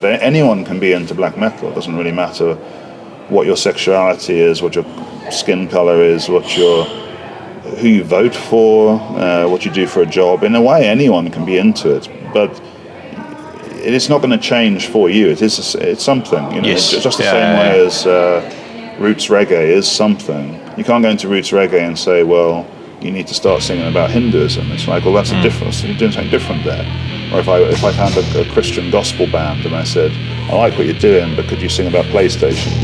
Anyone can be into black metal. It doesn't really matter what your sexuality is, what your skin color is, who you vote for, what you do for a job. In a way, anyone can be into it, but it's not going to change for you. It's something, Yes. Just the same way as roots reggae is something. You can't go into roots reggae and say, well, you need to start singing about Hinduism. It's like, well, that's a difference. You're doing something different there. Or if I found a Christian gospel band and I said, I like what you're doing, but could you sing about PlayStation?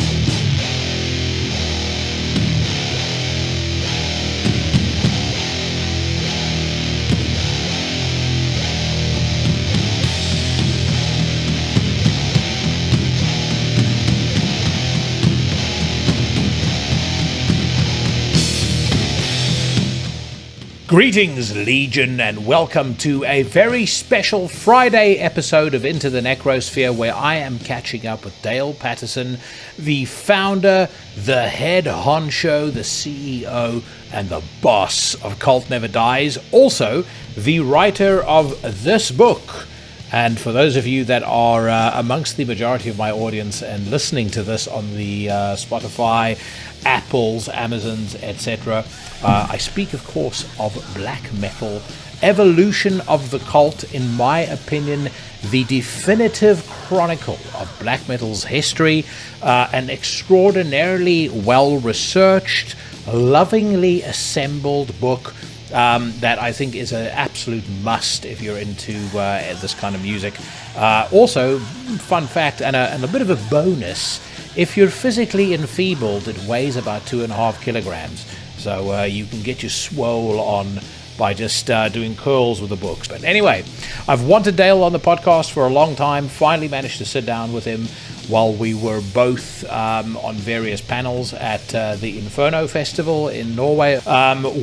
Greetings, Legion, and welcome to a very special Friday episode of Into the Necrosphere, where I am catching up with Dayal Patterson, the founder, the head honcho, the CEO, and the boss of Cult Never Dies, also the writer of this book. And for those of you that are amongst the majority of my audience and listening to this on the Spotify, Apples, Amazons, etc., I speak, of course, of black metal, evolution of the cult, in my opinion, the definitive chronicle of black metal's history, an extraordinarily well-researched, lovingly assembled book that I think is an absolute must if you're into this kind of music. Also, fun fact and a bit of a bonus, if you're physically enfeebled, it weighs about 2.5 kilograms. So you can get your swole on by just doing curls with the books. But anyway, I've wanted Dayal on the podcast for a long time. Finally managed to sit down with him while we were both on various panels at the Inferno Festival in Norway.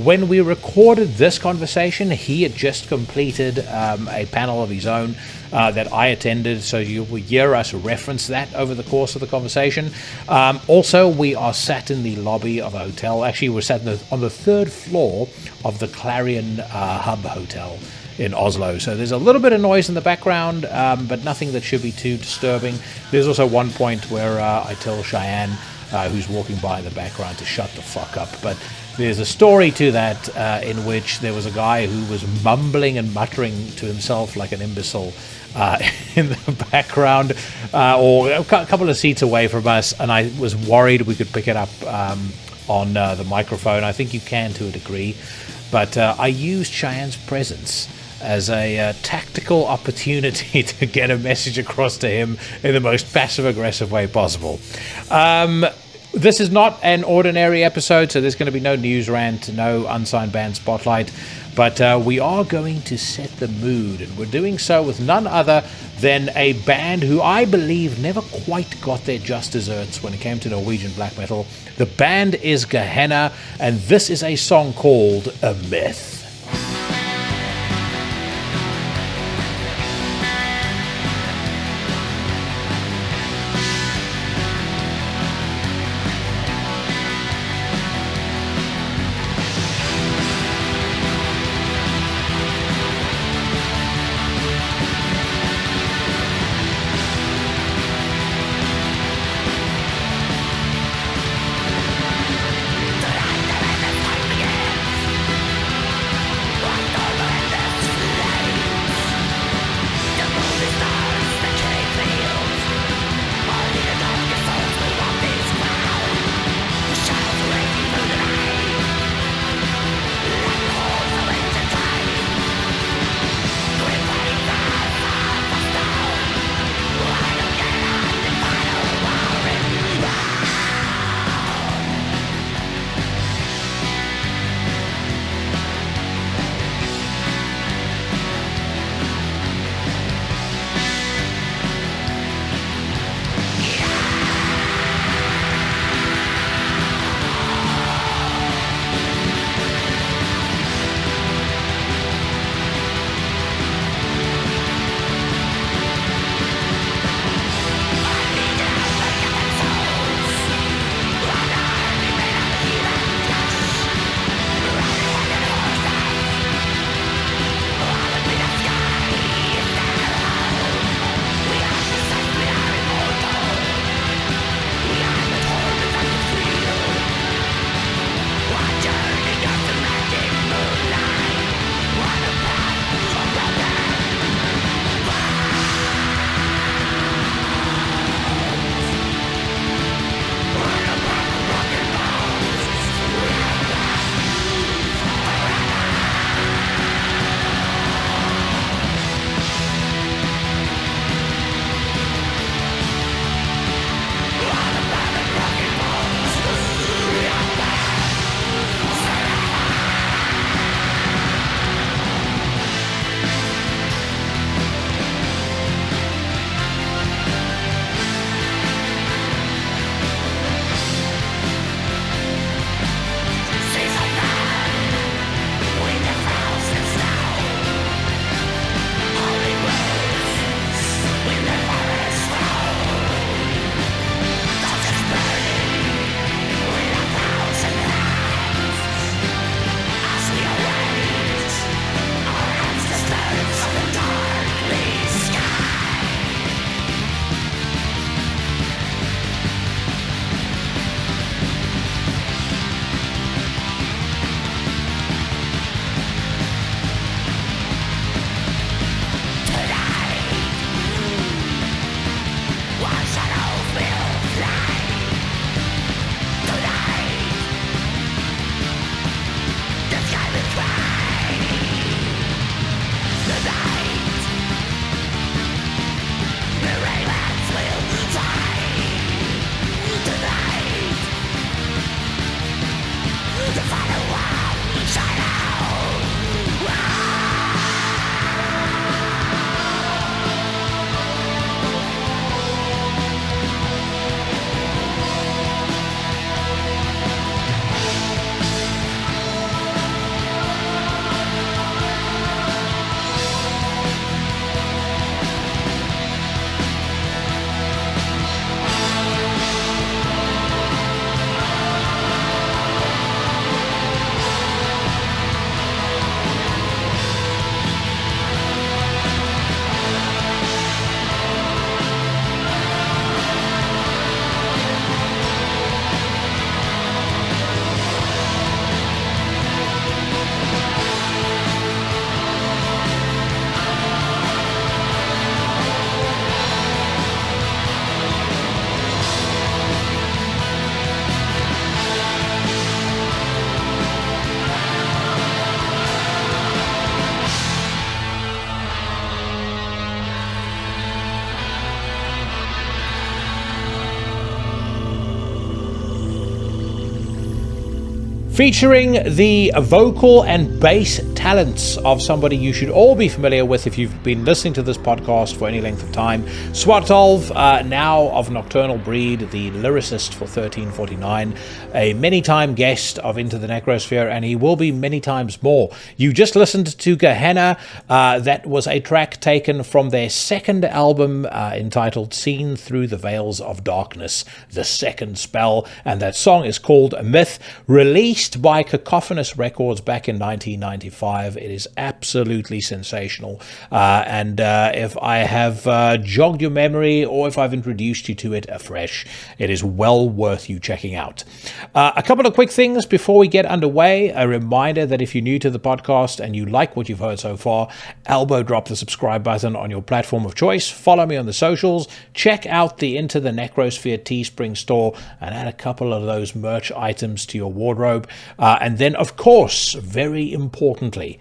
When we recorded this conversation, he had just completed a panel of his own that I attended, so you will hear us reference that over the course of the conversation. Also, we are sat in the lobby of a hotel. Actually, we're sat on the third floor of the Clarion Hub Hotel in Oslo. So there's a little bit of noise in the background, but nothing that should be too disturbing. There's also one point where I tell Cheyenne, who's walking by in the background, to shut the fuck up. But there's a story to that in which there was a guy who was mumbling and muttering to himself like an imbecile in the background, or a couple of seats away from us, and I was worried we could pick it up on the microphone. I think you can to a degree, but I used Cheyenne's presence as a tactical opportunity to get a message across to him in the most passive-aggressive way possible. This is not an ordinary episode, so there's going to be no news rant, no unsigned band spotlight, but we are going to set the mood, and we're doing so with none other than a band who I believe never quite got their just desserts when it came to Norwegian black metal. The band is Gehenna, and this is a song called A Myth. featuring the vocal and bass talents of somebody you should all be familiar with if you've been listening to this podcast for any length of time. Swartolv, now of Nocturnal Breed, the lyricist for 1349, a many-time guest of Into the Necrosphere, and he will be many times more. You just listened to Gehenna. That was a track taken from their second album entitled Seen Through the Veils of Darkness, The Second Spell, and that song is called Myth, released by Cacophonous Records back in 1995. It is absolutely sensational. And if I have jogged your memory or if I've introduced you to it afresh, it is well worth you checking out. A couple of quick things before we get underway. A reminder that if you're new to the podcast and you like what you've heard so far, elbow drop the subscribe button on your platform of choice. Follow me on the socials. Check out the Into the Necrosphere Teespring store and add a couple of those merch items to your wardrobe. And then, of course, very importantly,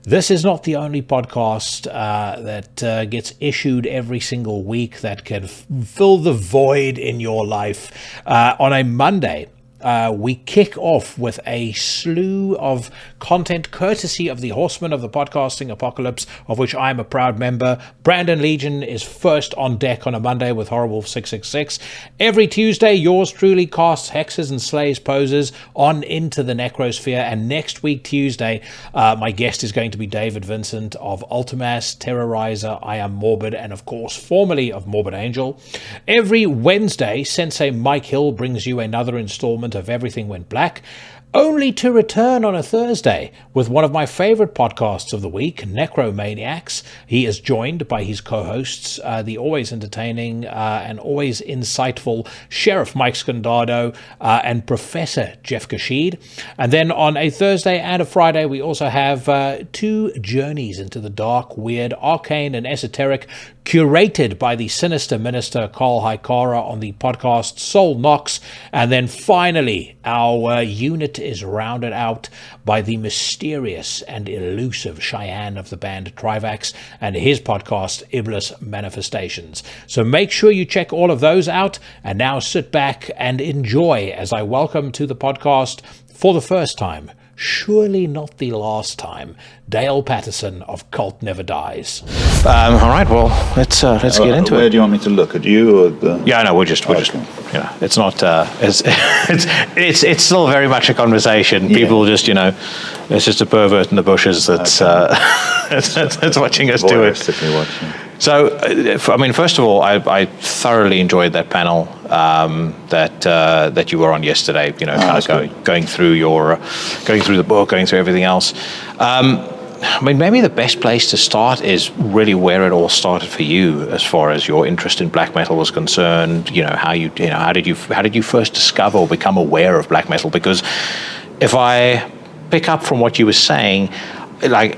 this is not the only podcast that gets issued every single week that can fill the void in your life. On a Monday, we kick off with a slew of content courtesy of the Horsemen of the Podcasting Apocalypse, of which I am a proud member. Brandon Legion is first on deck on a Monday with Horrible 666. Every Tuesday, yours truly casts hexes and slays poses on Into the Necrosphere, and next week, Tuesday, my guest is going to be David Vincent of Ultimass, Terrorizer, I Am Morbid, and of course, formerly of Morbid Angel. Every Wednesday, Sensei Mike Hill brings you another installment of Everything Went Black, only to return on a Thursday with one of my favorite podcasts of the week, Necromaniacs. He is joined by his co-hosts, the always entertaining and always insightful Sheriff Mike Scandado and Professor Jeff Kashid. And then on a Thursday and a Friday, we also have two journeys into the dark, weird, arcane, and esoteric, curated by the sinister minister Carl Haikara on the podcast Soul Knox. And then finally, our unit is rounded out by the mysterious and elusive Cheyenne of the band Trivax and his podcast Iblis Manifestations. So make sure you check all of those out, and now sit back and enjoy as I welcome to the podcast for the first time, surely not the last time, Dayal Patterson of Cult Never Dies. All right, well, let's get into it. Where do you want me to look? At you or the? Yeah, no, we're just, it's not, it's still very much a conversation. Yeah. People just, it's just a pervert in the bushes that's watching us do it. Watching. So, first of all, I thoroughly enjoyed that panel that you were on yesterday. Going through the book, going through everything else. Maybe the best place to start is really where it all started for you, as far as your interest in black metal was concerned. How did you first discover or become aware of black metal? Because if I pick up from what you were saying, I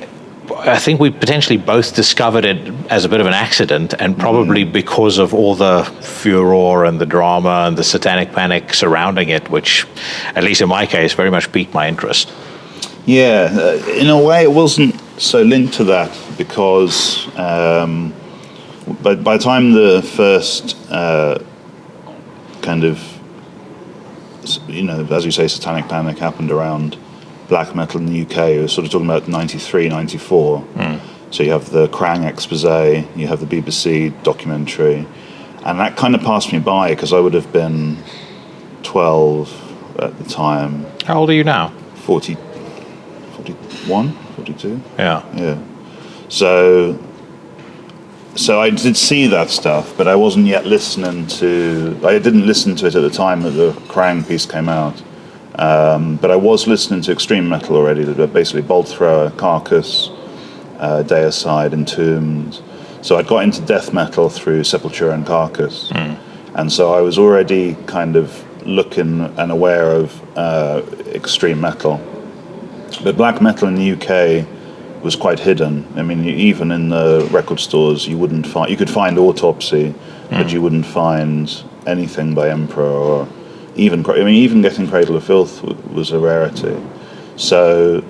think we potentially both discovered it as a bit of an accident, and probably because of all the furor and the drama and the satanic panic surrounding it, which, at least in my case, very much piqued my interest. Yeah, in a way it wasn't so linked to that, because but by the time the first as you say, satanic panic happened around black metal in the UK, we're sort of talking about 93, 94. So you have the Krang expose, you have the BBC documentary, and that kind of passed me by because I would have been 12 at the time. How old are you now? 41, 42. Yeah. So I did see that stuff, but I wasn't yet listening to. I didn't listen to it at the time that the Krang piece came out. But I was listening to extreme metal already, basically Bolt Thrower, Carcass, Deicide, Entombed. So I got into death metal through Sepultura and Carcass. And so I was already kind of looking and aware of extreme metal. But black metal in the UK was quite hidden. I mean, even in the record stores, you could find Autopsy, but you wouldn't find anything by Emperor, or even getting Cradle of Filth was a rarity. So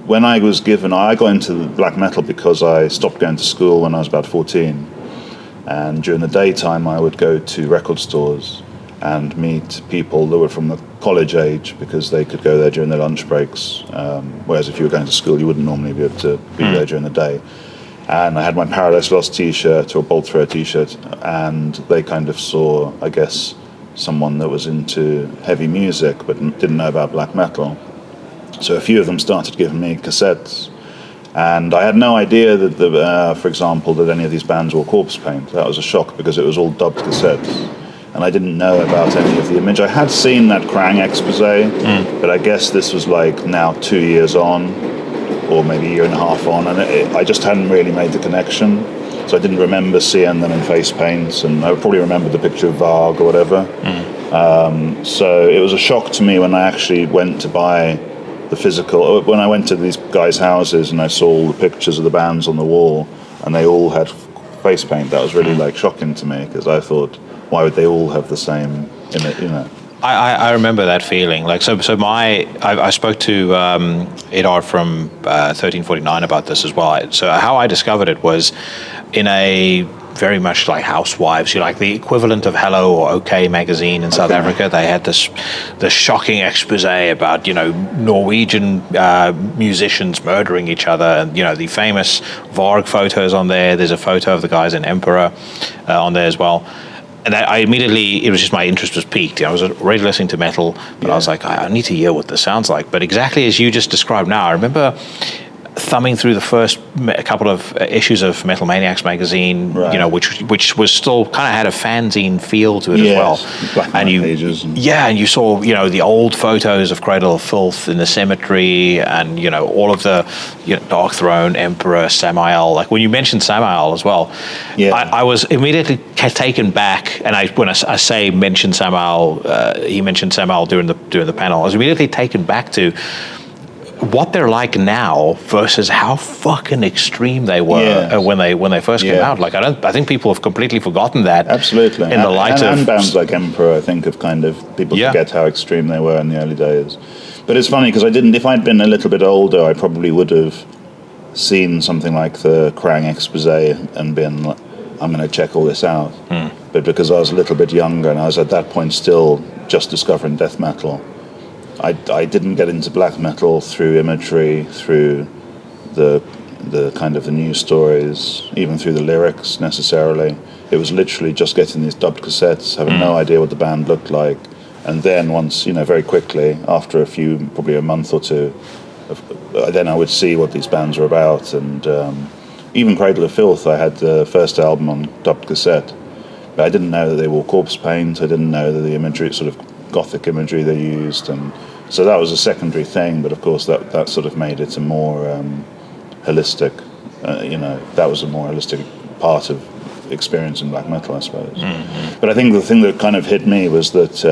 when I got into black metal because I stopped going to school when I was about 14, and during the daytime I would go to record stores, and meet people that were from the college age because they could go there during their lunch breaks. Whereas if you were going to school, you wouldn't normally be able to be there during the day. And I had my Paradise Lost t-shirt or Bolt Thrower t-shirt, and they kind of saw, I guess, someone that was into heavy music but didn't know about black metal. So a few of them started giving me cassettes, and I had no idea that, for example, that any of these bands were corpse paint. That was a shock because it was all dubbed cassettes, and I didn't know about any of the image. I had seen that Krang expose, but I guess this was like now 2 years on, or maybe a year and a half on, and I just hadn't really made the connection. So I didn't remember seeing them in face paints, and I probably remembered the picture of Varg or whatever. So it was a shock to me when I actually went to buy the physical. When I went to these guys' houses and I saw all the pictures of the bands on the wall, and they all had face paint. That was really like shocking to me because I thought, why would they all have the same in it? You know. I remember that feeling. Like I spoke to Idar from 1349 about this as well. So how I discovered it was in a very much like Housewives, like the equivalent of Hello or OK magazine in South Africa. They had this shocking expose about Norwegian musicians murdering each other, and the famous Varg photos on there. There's a photo of the guys in Emperor on there as well. And I immediately, it was just my interest was piqued. I was already listening to metal, but I was like, I need to hear what this sounds like. But exactly as you just described now, I remember thumbing through the first couple of issues of Metal Maniacs magazine, which was still kind of had a fanzine feel to it as well. Black and pages. And you saw the old photos of Cradle of Filth in the cemetery, and all of the Darkthrone, Emperor, Samael. Like when you mentioned Samael as well, I was immediately taken back. And when I say mention Samael, he mentioned Samael during the panel. I was immediately taken back to what they're like now versus how fucking extreme they were when they first came out. Like I think people have completely forgotten that. Absolutely. In the light of bands like Emperor, I think have kind of people forget how extreme they were in the early days. But it's funny because if I'd been a little bit older, I probably would have seen something like the Krang expose and been like, I'm going to check all this out. But because I was a little bit younger and I was at that point still just discovering death metal, I didn't get into black metal through imagery, through the kind of the news stories, even through the lyrics necessarily. It was literally just getting these dubbed cassettes, having no idea what the band looked like, and then once, very quickly, after probably a month or two, then I would see what these bands were about. And even Cradle of Filth, I had the first album on dubbed cassette, but I didn't know that they wore corpse paint. I didn't know that the imagery, sort of gothic imagery they used, and so that was a secondary thing. But of course that sort of made it a more holistic that was a more holistic part of experiencing black metal, I suppose. But I think the thing that kind of hit me was that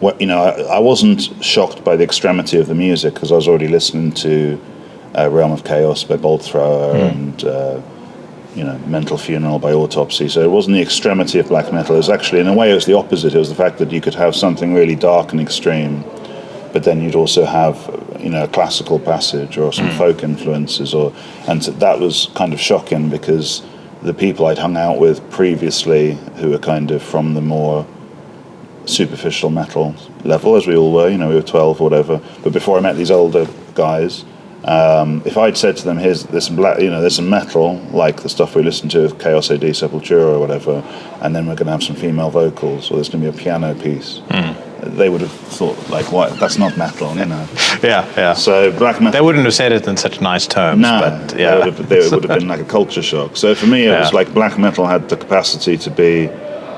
I wasn't shocked by the extremity of the music because I was already listening to Realm of Chaos by Bolt Thrower and Mental Funeral by Autopsy. So it wasn't the extremity of black metal. It was actually, in a way, it was the opposite. It was the fact that you could have something really dark and extreme, but then you'd also have, a classical passage or some folk influences, and that was kind of shocking because the people I'd hung out with previously, who were kind of from the more superficial metal level, as we all were, we were 12 or whatever. But before I met these older guys, if I'd said to them, there's some metal, like the stuff we listen to, Chaos AD, Sepultura or whatever, and then we're going to have some female vocals, or there's going to be a piano piece, they would have thought, like, what? That's not metal, Yeah. So black metal... They wouldn't have said it in such nice terms. No, but, it would have been like a culture shock. So for me, it was like black metal had the capacity to be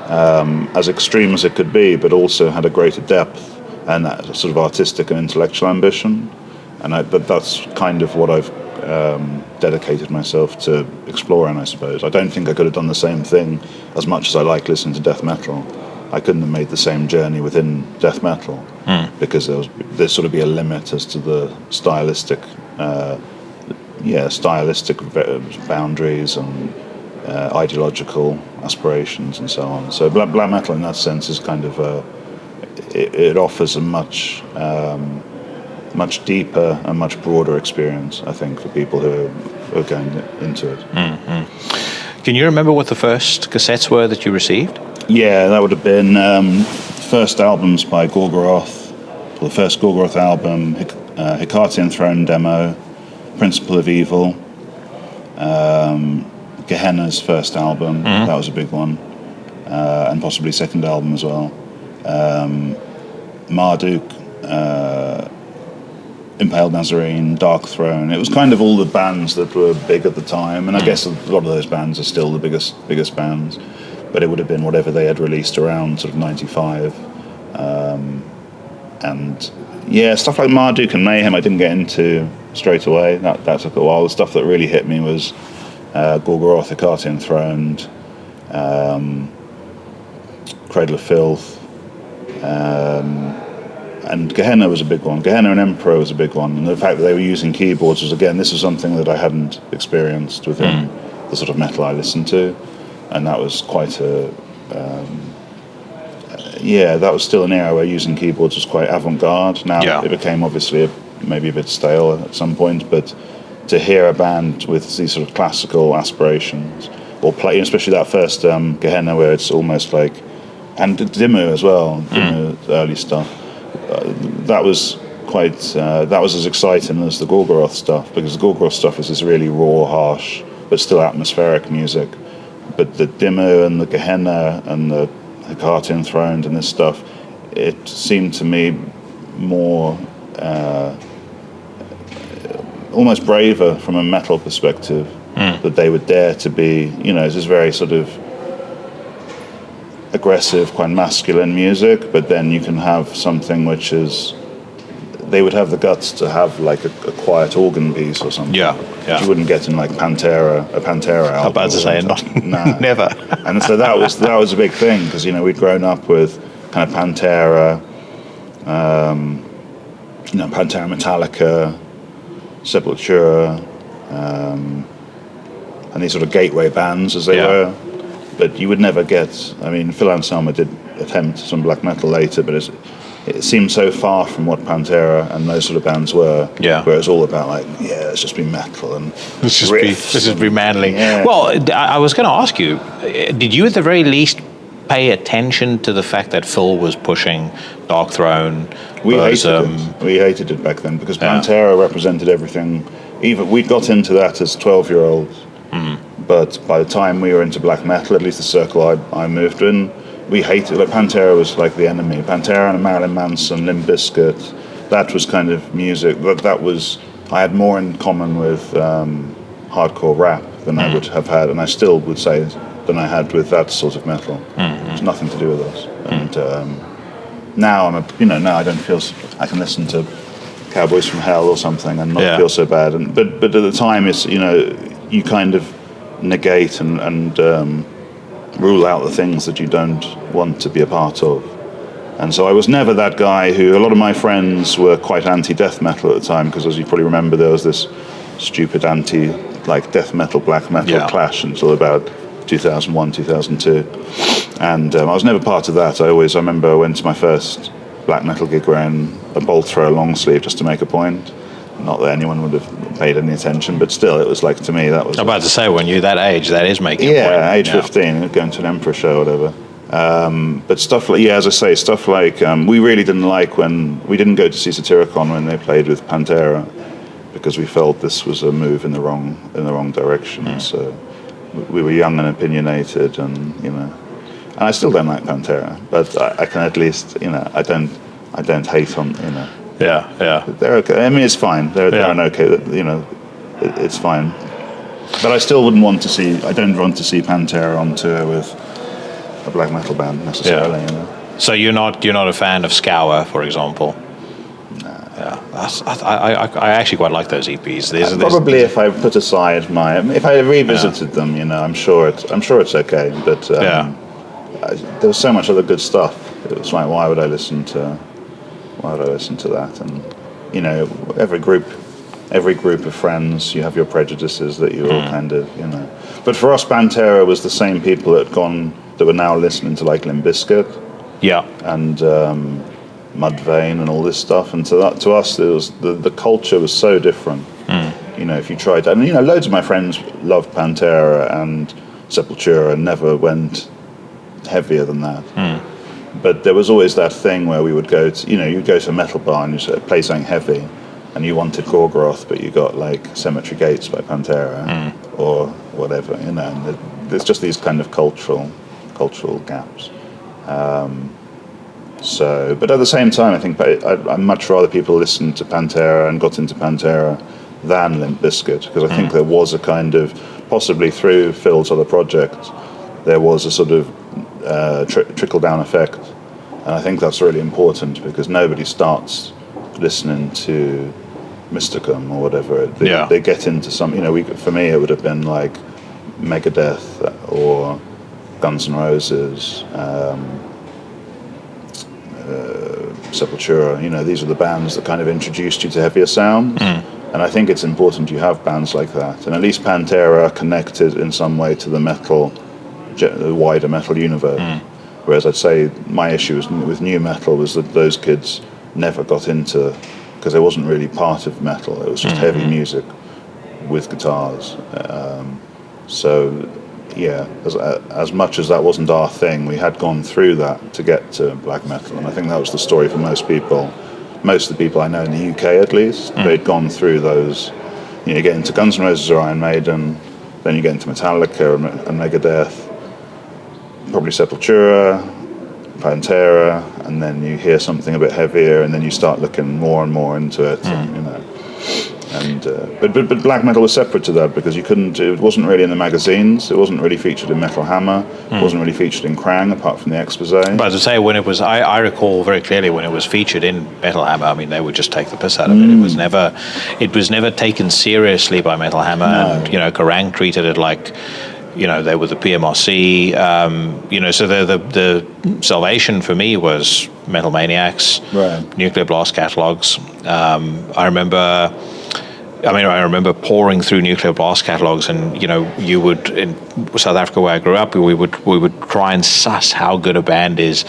as extreme as it could be, but also had a greater depth and that sort of artistic and intellectual ambition. But that's kind of what I've dedicated myself to exploring, I suppose. I don't think I could have done the same thing as much as I like listening to death metal. I couldn't have made the same journey within death metal because there'd sort of be a limit as to the stylistic boundaries and ideological aspirations and so on. So black metal in that sense is kind of it offers a much deeper and much broader experience, I think, for people who are going into it. Can you remember what the first cassettes were that you received? Yeah, that would have been first albums by Gorgoroth. Well, the first Gorgoroth album, Hecate Throne demo, Principle of Evil, Gehenna's first album, that was a big one, and possibly second album as well. Marduk, Impaled Nazarene, Darkthrone. It was kind of all the bands that were big at the time, and I guess a lot of those bands are still the biggest bands. But it would have been whatever they had released around sort of 95. And yeah, stuff like Marduk and Mayhem I didn't get into straight away. That took a while. The stuff that really hit me was Gorgoroth, Hecate Enthroned, Cradle of Filth, and Gehenna was a big one. Gehenna and Emperor was a big one. And the fact that they were using keyboards was, again, this was something that I hadn't experienced within the sort of metal I listened to. And that was quite that was still an era where using keyboards was quite avant-garde. Now it became obviously maybe a bit stale at some point, but to hear a band with these sort of classical aspirations, or play, especially that first Gehenna where it's almost like, and Dimmu as well, Dimmu's early stuff, that was quite, that was as exciting as the Gorgoroth stuff, because the Gorgoroth stuff is this really raw, harsh, but still atmospheric music. But the Dimmu and the Gehenna and the Hecate Enthroned and this stuff, it seemed to me more almost braver from a metal perspective, that they would dare to be, it's this very sort of aggressive, quite masculine music, but then you can have something which is, they would have the guts to have like a quiet organ piece or something. Which you wouldn't get in like a Pantera album. I'm about to say, never. And so that was a big thing, because we'd grown up with kind of Pantera, Pantera Metallica, Sepultura, and these sort of gateway bands as they were. But you would never get, Phil Anselmo did attempt some black metal later, but it seemed so far from what Pantera and those sort of bands were, where it was all about like, let's just be metal and let's just be manly. Yeah. Well, I was going to ask you, did you at the very least pay attention to the fact that Phil was pushing Darkthrone? We hated it back then, because Pantera represented everything. Even we got into that as 12-year-olds, but by the time we were into black metal, at least the circle I moved in, we hated, like Pantera was like the enemy. Pantera and Marilyn Manson, Limp Bizkit, that was kind of music. That was, I had more in common with hardcore rap than I would have had, and I still would say, than I had with that sort of metal. It's nothing to do with us. And now now I don't feel, I can listen to Cowboys from Hell or something and not feel so bad. But at the time, it's, you kind of negate and rule out the things that you don't want to be a part of. And so I was never that guy who, a lot of my friends were quite anti-death metal at the time, because as you probably remember, there was this stupid death metal, black metal clash until about 2001, 2002. And I was never part of that. I remember I went to my first black metal gig wearing a bolt throw long sleeve just to make a point. Not that anyone would have paid any attention, but still, it was like, to me, that was... I'm about to say, when you're that age, that is making a point. Yeah, age 15, going to an Emperor show or whatever. But stuff like, as I say, stuff like, we really didn't like when, we didn't go to see Satyricon when they played with Pantera, because we felt this was a move in the wrong direction. So we were young and opinionated, and, and I still don't like Pantera, but I can at least, I don't hate on, They're okay. It's fine. They're an okay. It's fine. But I still wouldn't want to see. I don't want to see Pantera on tour with a black metal band necessarily. So you're not a fan of Scour, for example? Nah. I actually quite like those EPs. Probably if I put aside if I revisited them, I'm sure it's okay. But there was so much other good stuff. It was like, why would I listen to that? And every group of friends, you have your prejudices that you all kind of But for us, Pantera was the same people that were now listening to like Limp Bizkit, and Mudvayne and all this stuff. And to us, it was the culture was so different. If you tried, and loads of my friends loved Pantera and Sepultura and never went heavier than that. But there was always that thing where we would go to, you'd go to a metal bar and you play something heavy, and you wanted Gorgoroth, but you got like Cemetery Gates by Pantera or whatever, and there's just these kind of cultural gaps. But at the same time, I think I'd much rather people listened to Pantera and got into Pantera than Limp Bizkit, because I think there was a kind of, possibly through Phil's other projects, there was a sort of trickle-down effect. And I think that's really important, because nobody starts listening to Mysticum or whatever. They get into some, for me it would have been like Megadeth or Guns N' Roses, Sepultura, these are the bands that kind of introduced you to heavier sounds. And I think it's important you have bands like that. And at least Pantera are connected in some way to the wider metal universe. Whereas I'd say my issue with new metal was that those kids never got into, because it wasn't really part of metal. It was just heavy music with guitars. As much as that wasn't our thing, we had gone through that to get to black metal, and I think that was the story for most people. Most of the people I know in the UK, at least, they'd gone through those. You get into Guns N' Roses or Iron Maiden, then you get into Metallica and Megadeth, probably Sepultura, Pantera, and then you hear something a bit heavier, and then you start looking more and more into it. But black metal was separate to that, because it wasn't really in the magazines, it wasn't really featured in Metal Hammer, it wasn't really featured in Krang, apart from the expose. But as I say, when it was, I recall very clearly when it was featured in Metal Hammer, I mean, they would just take the piss out of it. It was never taken seriously by Metal Hammer, and Kerrang treated it like, they were the PMRC, so the salvation for me was Metal Maniacs, Nuclear Blast catalogs. I remember pouring through Nuclear Blast catalogs, and you would, in South Africa where I grew up, we would try and suss how good a band is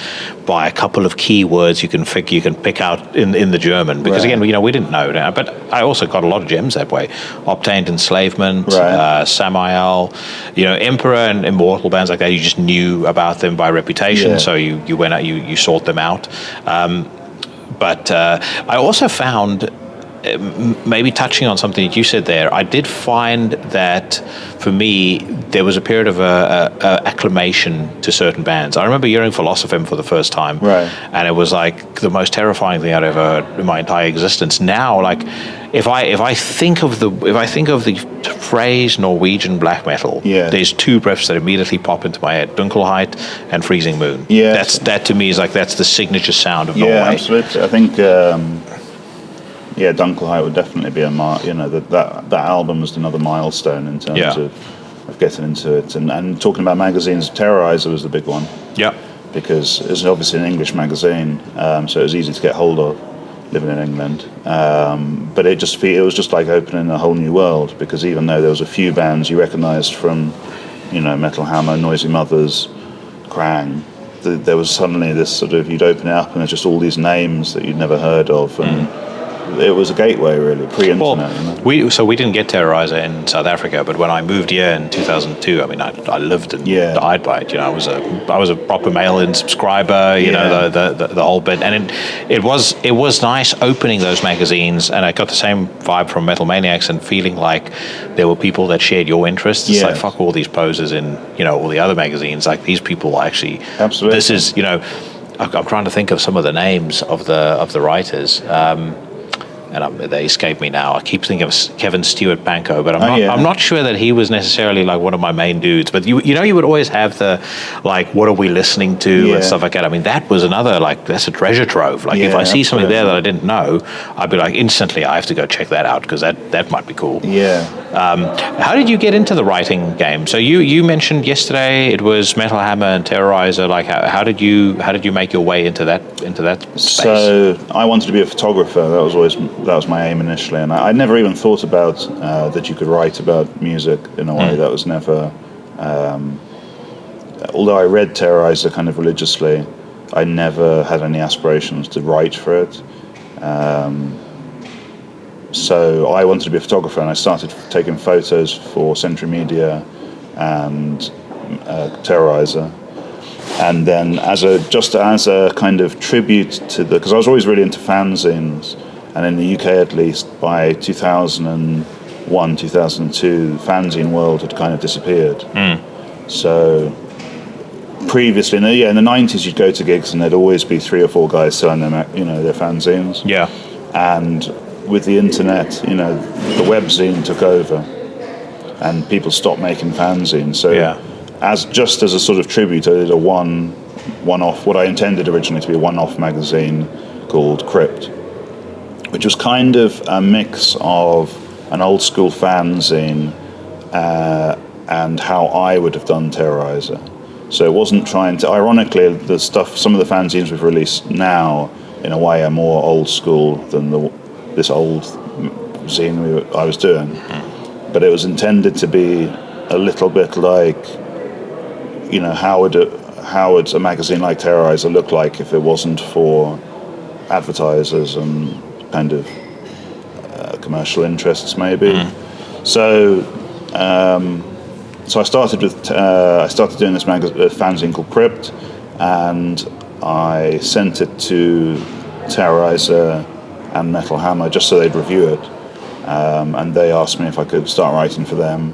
by a couple of key words you can pick out in the German, because again, we didn't know that. But I also got a lot of gems that way: Obtained Enslavement, Samael, Emperor and Immortal, bands like that. You just knew about them by reputation, so you went out, you sought them out. But I also found, maybe touching on something that you said there, I did find that for me there was a period of acclamation to certain bands. I remember hearing Philosophem for the first time, and it was like the most terrifying thing I'd ever heard in my entire existence. Now, like, if I think of the phrase Norwegian black metal, there's two breaths that immediately pop into my head: Dunkelheit and Freezing Moon. That to me is like, that's the signature sound of Norway. Absolutely. I think Dunkelheit would definitely be that album was another milestone in terms of getting into it. And talking about magazines, Terrorizer was the big one. Because it's obviously an English magazine, so it was easy to get hold of, living in England. But it was just like opening a whole new world, because even though there was a few bands you recognised from, Metal Hammer, Noisy Mothers, Krang, there was suddenly this sort of, you'd open it up and there's just all these names that you'd never heard of, and it was a gateway, really, pre-internet. Well, we didn't get Terrorizer in South Africa, but when I moved here in 2002, I mean, I lived and died by it. I was a proper mail-in subscriber. The whole bit, and it was nice opening those magazines, and I got the same vibe from Metal Maniacs, and feeling like there were people that shared your interests. It's like, fuck all these posers in all the other magazines. Like, these people actually. Absolutely. This is I'm trying to think of some of the names of the writers. And they escape me now. I keep thinking of Kevin Stewart Banco, but I'm not sure that he was necessarily like one of my main dudes. But you would always have the, like, what are we listening to and stuff like that. I mean, that was another, like, that's a treasure trove. Like, if I see something there that I didn't know, I'd be like, instantly, I have to go check that out, because that might be cool. How did you get into the writing game? So you mentioned yesterday it was Metal Hammer and Terrorizer. Like, how did you make your way into that space? So I wanted to be a photographer. That was my aim initially, and I never even thought about that you could write about music in a way. That was never. Although I read Terrorizer kind of religiously, I never had any aspirations to write for it. So I wanted to be a photographer, and I started taking photos for Century Media and Terrorizer. And then as a kind of tribute to because I was always really into fanzines, and in the UK at least, by 2001, 2002, the fanzine world had kind of disappeared. So previously, in the 90s, you'd go to gigs and there'd always be 3 or 4 guys selling them, their fanzines. Yeah. And with the internet, the webzine took over, and people stopped making fanzines. So as a sort of tribute, I did a one-off, what I intended originally to be a one-off magazine called Crypt, which was kind of a mix of an old school fanzine and how I would have done Terrorizer. So it wasn't trying to, ironically, some of the fanzines we've released now, in a way, are more old school than this old zine I was doing. But it was intended to be a little bit like, how would a magazine like Terrorizer look like if it wasn't for advertisers and kind of commercial interests, maybe. So I started doing this fanzine called Crypt, and I sent it to Terrorizer and Metal Hammer just so they'd review it, and they asked me if I could start writing for them.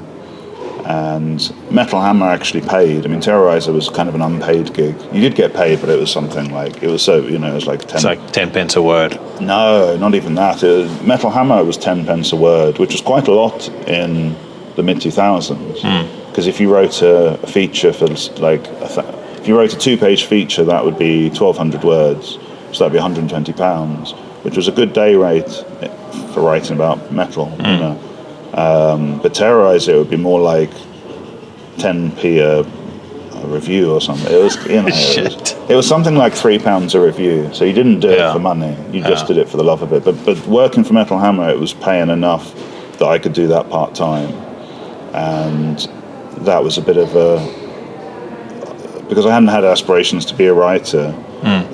And Metal Hammer actually paid. I mean, Terrorizer was kind of an unpaid gig. You did get paid, but it was something like, it was like 10... It's like 10 pence a word. No, not even that. Metal Hammer was 10 pence a word, which was quite a lot in the mid-2000s. Because if you wrote a feature for, if you wrote a 2-page feature, that would be 1,200 words. So that'd be £120, which was a good day rate for writing about metal, But Terrorizer, it would be more like 10p a review or something. It was, it was something like £3 a review. So you didn't do it for money. You just did it for the love of it. But working for Metal Hammer, it was paying enough that I could do that part time, and that was a bit of because I hadn't had aspirations to be a writer.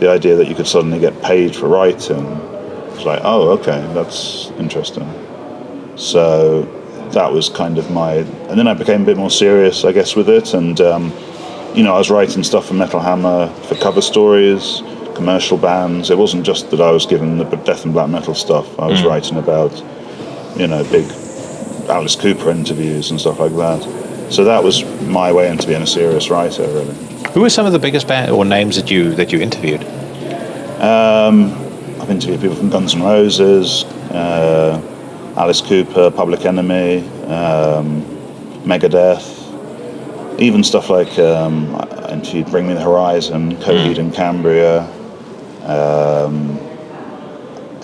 The idea that you could suddenly get paid for writing, it's like, oh, okay, that's interesting. So that was kind of and then I became a bit more serious, I guess, with it. And, I was writing stuff for Metal Hammer for cover stories, commercial bands. It wasn't just that I was given the death and black metal stuff. I was writing about, big Alice Cooper interviews and stuff like that. So that was my way into being a serious writer, really. Who were some of the biggest names that you interviewed? I've interviewed people from Guns N' Roses, Alice Cooper, Public Enemy, Megadeth, even stuff like I interviewed Bring Me the Horizon, Coheed and Cambria.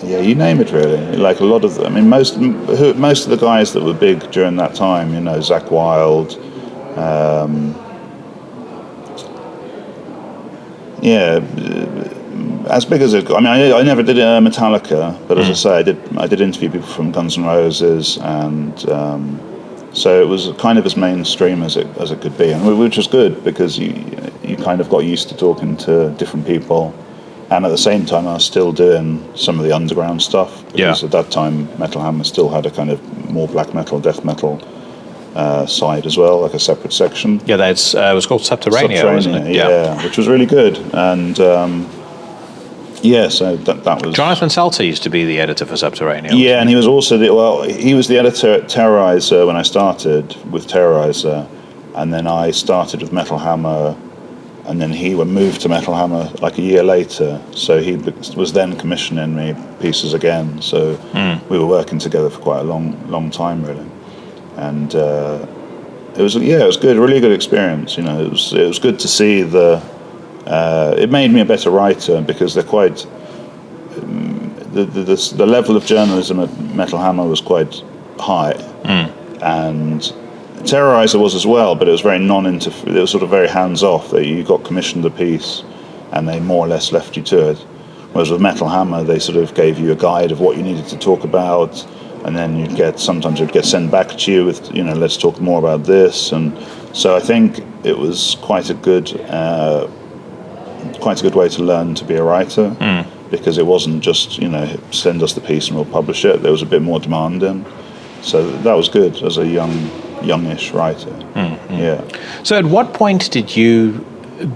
You name it, really. Like a lot of, most of the guys that were big during that time, Zakk Wylde. As big as it. I never did Metallica, but as I say, I did interview people from Guns N' Roses, and so it was kind of as mainstream as it could be, and which was good because you kind of got used to talking to different people, and at the same time I was still doing some of the underground stuff because at that time Metal Hammer still had a kind of more black metal, death metal side as well, like a separate section. Yeah, that's it was called Subterranea, wasn't it? Yeah, which was really good, and so that was... Jonathan Seltzer used to be the editor for Subterranea. Yeah, and he was also he was the editor at Terrorizer when I started with Terrorizer, and then I started with Metal Hammer, and then he moved to Metal Hammer like a year later, so he was then commissioning me pieces again, so we were working together for quite a long time, really. And it was good, really good experience. It was good to see it made me a better writer because they're quite the level of journalism at Metal Hammer was quite high, and Terrorizer was as well, but it was very it was sort of very hands off. That you got commissioned a piece, and they more or less left you to it. Whereas with Metal Hammer, they sort of gave you a guide of what you needed to talk about. And then sometimes you'd get sent back to you with, let's talk more about this. And so I think it was quite a good way to learn to be a writer, because it wasn't just, send us the piece and we'll publish it. There was a bit more demand in. So that was good as a youngish writer. Yeah. So at what point did you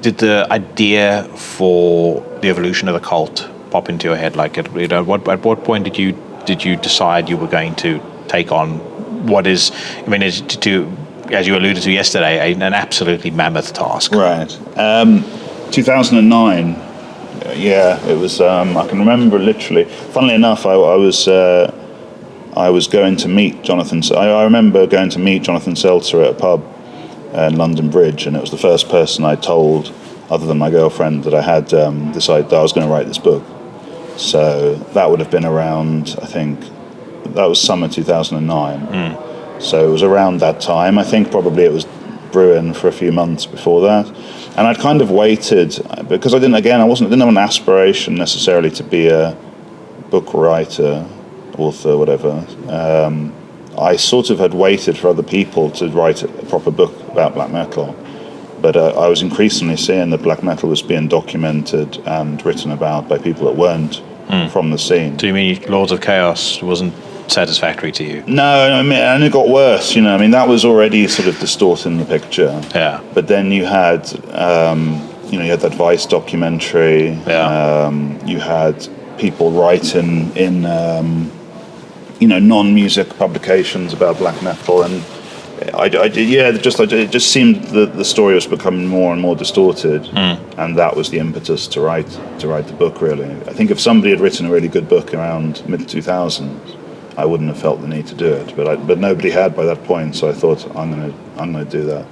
did the idea for the evolution of the cult pop into your head? Like, at what point did you decide you were going to take on what is, I mean, as you alluded to yesterday, an absolutely mammoth task? Right. 2009. Yeah, it was. I can remember literally. Funnily enough, I was going to meet Jonathan. I remember going to meet Jonathan Seltzer at a pub in London Bridge, and it was the first person I told, other than my girlfriend, that I had decided that I was going to write this book. So that would have been around, I think, that was summer 2009. So it was around that time. I think probably it was brewing for a few months before that. And I'd kind of waited, because I didn't have an aspiration necessarily to be a book writer, author, whatever. I sort of had waited for other people to write a proper book about black metal. But I was increasingly seeing that black metal was being documented and written about by people that weren't from the scene. Do you mean Lords of Chaos wasn't satisfactory to you? No, I mean, and it got worse. I mean, that was already sort of distorting the picture. Yeah. But then you had, you had that Vice documentary. Yeah. You had people writing in, non-music publications about black metal, and it just seemed that the story was becoming more and more distorted, and that was the impetus to write the book. Really, I think if somebody had written a really good book around mid-2000s, I wouldn't have felt the need to do it. But nobody had by that point, so I thought I'm gonna do that.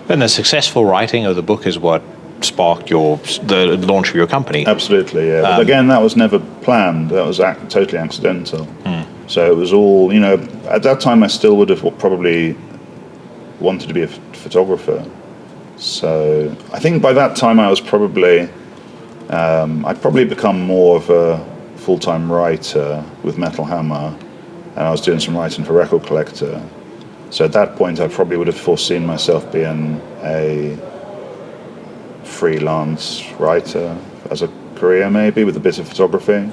And the successful writing of the book is what sparked the launch of your company. Absolutely, yeah. But again, that was never planned. That was totally accidental. So it was all, at that time I still would have probably wanted to be a photographer. So I think by that time I was probably, I'd probably become more of a full-time writer with Metal Hammer, and I was doing some writing for Record Collector. So at that point I probably would have foreseen myself being a freelance writer as a career, maybe, with a bit of photography.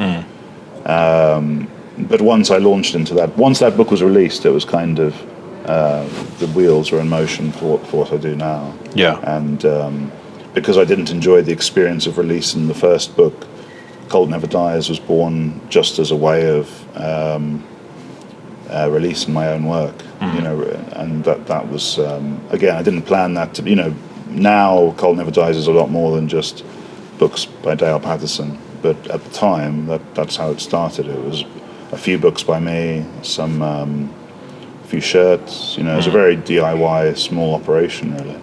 But once I launched into that, once that book was released, it was kind of, the wheels were in motion for what I do now. Yeah. And because I didn't enjoy the experience of releasing the first book, Cult Never Dies was born just as a way of releasing my own work, and that was, again, I didn't plan that to, now Cult Never Dies is a lot more than just books by Dayal Patterson, but at the time, that's how it started. It was a few books by me, some few shirts, it was a very DIY, small operation, really.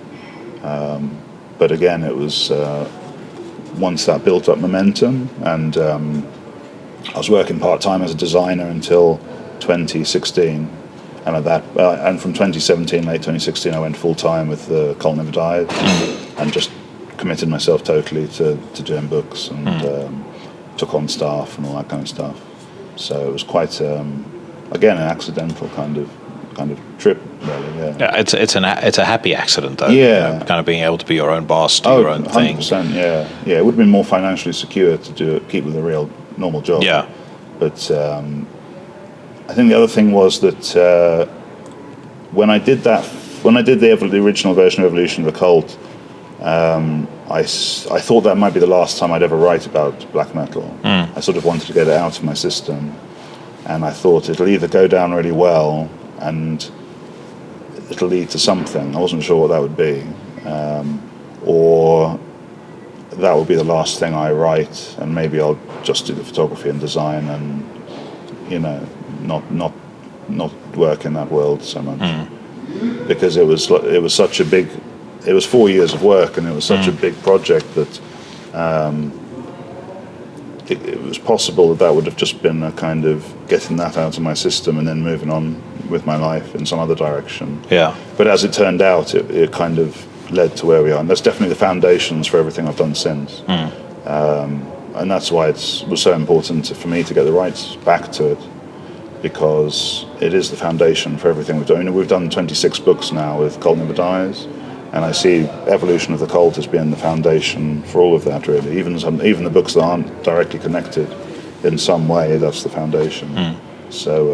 But again, it was, once that built up momentum, and I was working part-time as a designer until 2016, and from 2017, late 2016, I went full-time with the Cult Never Died, and just committed myself totally to doing books, and took on staff and all that kind of stuff. So it was quite, again, an accidental kind of trip, really. Yeah, it's a happy accident, though. Yeah, kind of being able to be your own boss, do your own thing. 100%, yeah. It would have been more financially secure to keep with a real normal job. Yeah, but I think the other thing was that when I did the original version of Evolution of the Cult, I thought that might be the last time I'd ever write about black metal. I sort of wanted to get it out of my system, and I thought it'll either go down really well and it'll lead to something. I wasn't sure what that would be, or that would be the last thing I write, and maybe I'll just do the photography and design, and not work in that world so much, because it was such a big. It was 4 years of work, and it was such a big project that it was possible that would have just been a kind of getting that out of my system and then moving on with my life in some other direction. Yeah. But as it turned out, it kind of led to where we are, and that's definitely the foundations for everything I've done since. And that's why it was so important for me to get the rights back to it, because it is the foundation for everything we've done. We've done 26 books now with Cult Never Dies, and I see Evolution of the Cult as being the foundation for all of that, really. Even the books that aren't directly connected in some way, that's the foundation. So,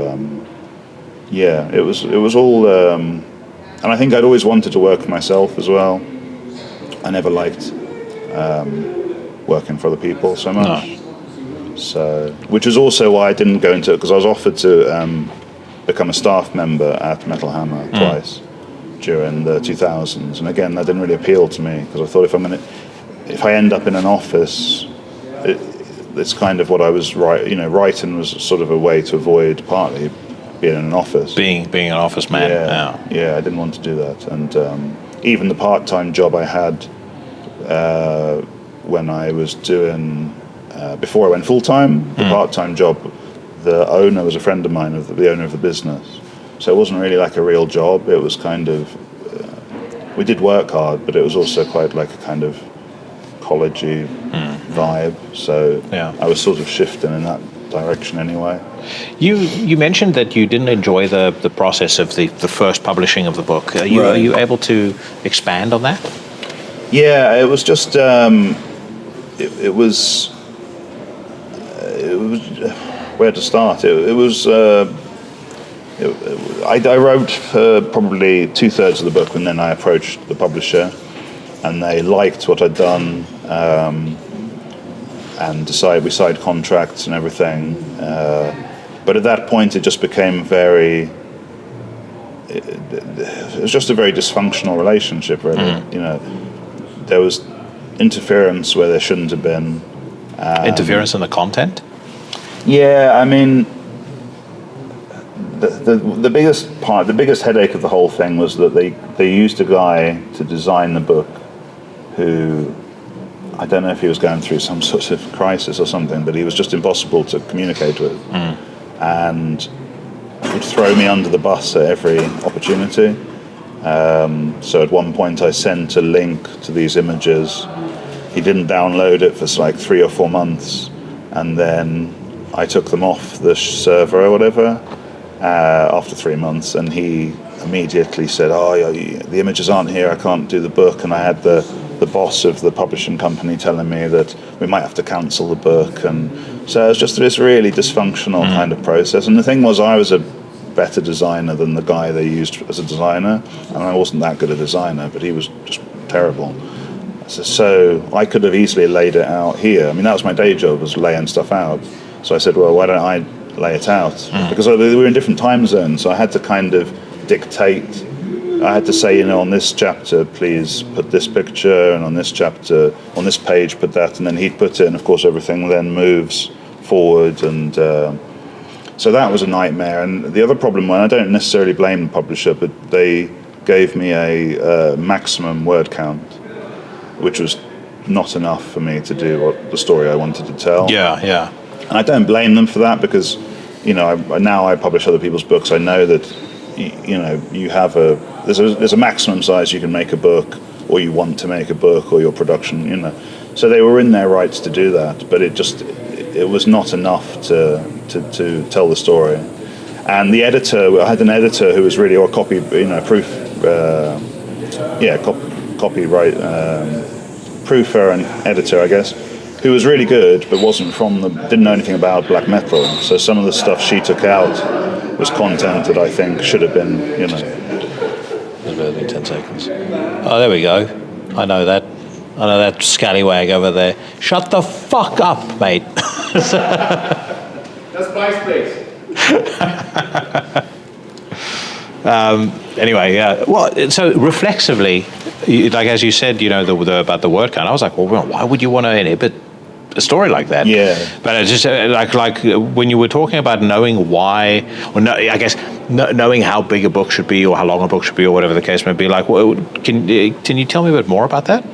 it was all, and I think I'd always wanted to work for myself as well. I never liked working for other people so much. No. So, which is also why I didn't go into it, because I was offered to become a staff member at Metal Hammer twice during the 2000s, and again that didn't really appeal to me, because I thought if I end up in an office, it's kind of what I was writing was sort of a way to avoid partly being in an office, being an office man. Yeah, I didn't want to do that, and even the part-time job I had when I was doing before I went full-time, the part-time job, the owner was a friend of mine, the owner of the business, so it wasn't really like a real job. It was kind of we did work hard, but it was also quite like a kind of collegey vibe, so I was sort of shifting in that direction anyway. You mentioned that you didn't enjoy the process of the first publishing of the book. Are you able to expand on that? Yeah, it was just it was where to start. I wrote probably 2/3 of the book, and then I approached the publisher, and they liked what I'd done, and we signed contracts and everything. But at that point, it just became it was just a very dysfunctional relationship, really. There was interference where there shouldn't have been. Interference in the content? Yeah, I mean, the biggest headache of the whole thing was that they used a guy to design the book who, I don't know if he was going through some sort of crisis or something, but he was just impossible to communicate with. And would throw me under the bus at every opportunity. So at one point I sent a link to these images. He didn't download it for like 3 or 4 months, and then I took them off the server or whatever after 3 months, and he immediately said, the images aren't here, I can't do the book. And I had the boss of the publishing company telling me that we might have to cancel the book, and so it was just this really dysfunctional kind of process. And the thing was, I was a better designer than the guy they used as a designer, and I wasn't that good a designer, but he was just terrible. So I could have easily laid it out here. I mean, that was my day job, was laying stuff out. So I said, well, why don't I lay it out? Because we were in different time zones, so I had to kind of dictate. I had to say, on this chapter, please put this picture, and on this chapter, on this page, put that, and then he'd put it, and of course everything then moves forward, and so that was a nightmare. And the other problem, and I don't necessarily blame the publisher, but they gave me a maximum word count, which was not enough for me to do the story I wanted to tell. Yeah. And I don't blame them for that, because, now I publish other people's books. I know that, you have there's a maximum size you can make a book, or you want to make a book, or your production, So they were in their rights to do that, but it was not enough to tell the story. And the editor, I had an editor who was really, or copyright proofer and editor, I guess, who was really good, but didn't know anything about black metal. So some of the stuff she took out was content that I think should have been, There's 10 seconds. Oh, there we go. I know that scallywag over there. Shut the fuck up, mate. That's my space. Anyway, yeah. Well, so reflexively, like as you said, about the word count, I was like, well, why would you want to inhibit a story like that? Yeah. But it's just like when you were talking about knowing why, or I guess knowing how big a book should be, or how long a book should be, or whatever the case may be. Like, can you tell me a bit more about that?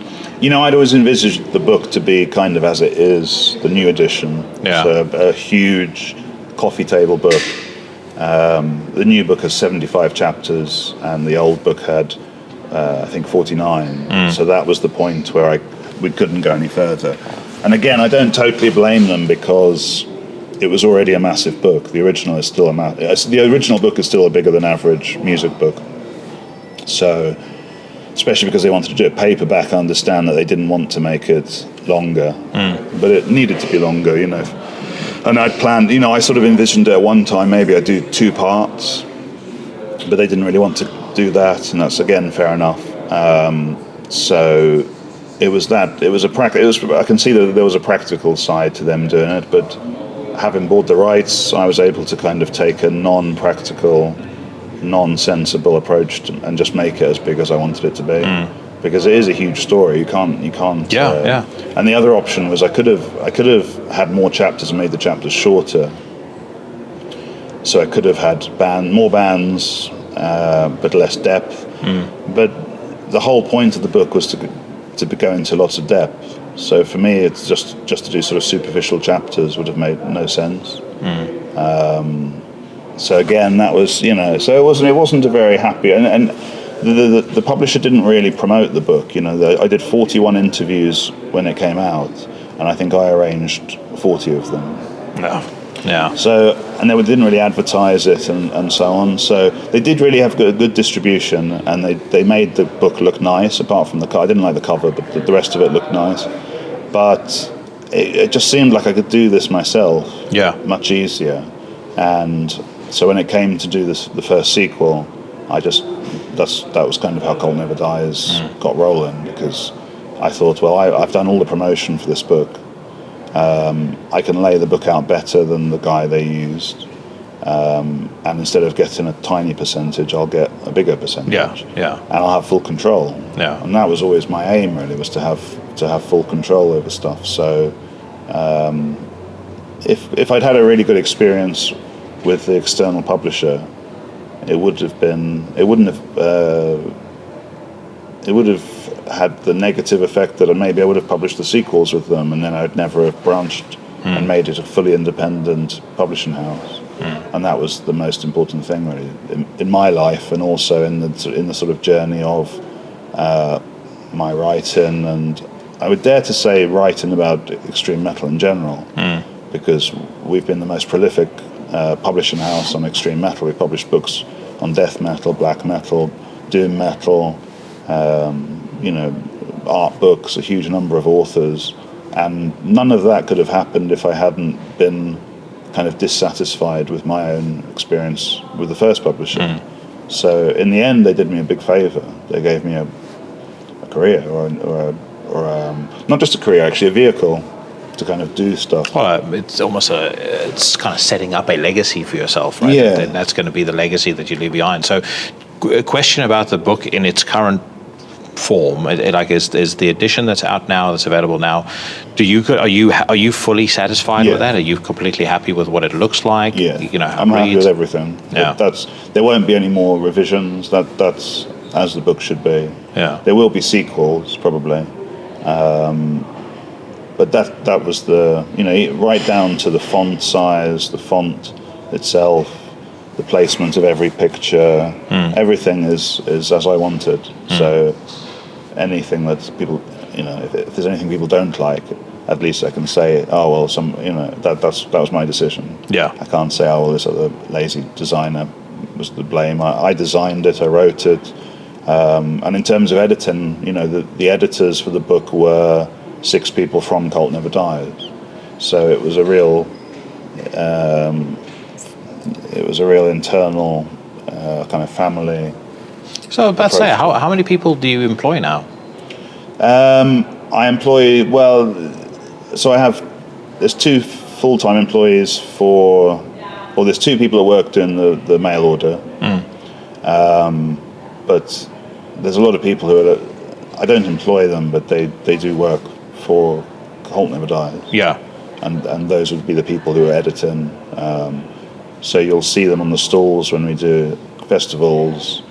I'd always envisaged the book to be kind of as it is, the new edition. Yeah. So a huge coffee table book. The new book has 75 chapters, and the old book had, I think, 49. So that was the point where we couldn't go any further. And again, I don't totally blame them, because it was already a massive book. The original is still the original book is still a bigger than average music book. So, especially because they wanted to do it paperback, I understand that they didn't want to make it longer, but it needed to be longer, And I'd planned, I sort of envisioned it at one time, maybe I'd do 2 parts, but they didn't really want to do that, and that's, again, fair enough. So it was that it was a I can see that there was a practical side to them doing it, but having bought the rights, I was able to kind of take a non-practical, non-sensible approach and just make it as big as I wanted it to be. Because it is a huge story. You can't. Yeah. And the other option was I could have had more chapters and made the chapters shorter. So I could have had more bands, but less depth. But the whole point of the book was to go into lots of depth. So for me, it's just to do sort of superficial chapters would have made no sense. So again, that was So it wasn't a very happy and the publisher didn't really promote the book. I did 41 interviews when it came out, and I think I arranged 40 of them. Yeah. So, and they didn't really advertise it and so on. So they did really have good distribution, and they made the book look nice, apart from the cover. I didn't like the cover, but the rest of it looked nice. But it just seemed like I could do this myself much easier. And so when it came to do the first sequel, that was kind of how Cult Never Dies got rolling, because I thought, well, I've done all the promotion for this book. I can lay the book out better than the guy they used, and instead of getting a tiny percentage, I'll get a bigger percentage. And I'll have full control. And that was always my aim, really, was to have full control over stuff. So if I'd had a really good experience with the external publisher, it would have had the negative effect that maybe I would have published the sequels with them, and then I'd never have branched and made it a fully independent publishing house. And that was the most important thing, really, in my life, and also in the sort of journey of my writing, and I would dare to say writing about extreme metal in general, because we've been the most prolific publishing house on extreme metal. We've published books on death metal, black metal, doom metal, art books, a huge number of authors, and none of that could have happened if I hadn't been kind of dissatisfied with my own experience with the first publisher. So in the end, they did me a big favor. They gave me a career, or not just a career, actually, a vehicle to kind of do stuff. Well, it's almost it's kind of setting up a legacy for yourself, right? Yeah. And that's going to be the legacy that you leave behind. So, a question about the book in its current form, is the edition that's out now, that's available now, are you fully satisfied with that? Are you completely happy with what it looks like? I'm happy with everything. There won't be any more revisions. That's as the book should be. There will be sequels probably, but that was right down to the font size, the font itself, the placement of every picture, everything is as I wanted. So anything that people, if there's anything people don't like, at least I can say, oh well, that was my decision. I can't say, oh well, this other lazy designer was to blame. I designed it, I wrote it, and in terms of editing, the editors for the book were 6 people from Cult Never Dies. So it was a real internal kind of family. So about to say, how many people do you employ now? I employ, there's 2 full-time employees there's 2 people that work doing the mail order. But there's a lot of people who I don't employ them, but they do work for Cult Never Dies. And those would be the people who are editing. So you'll see them on the stalls when we do festivals.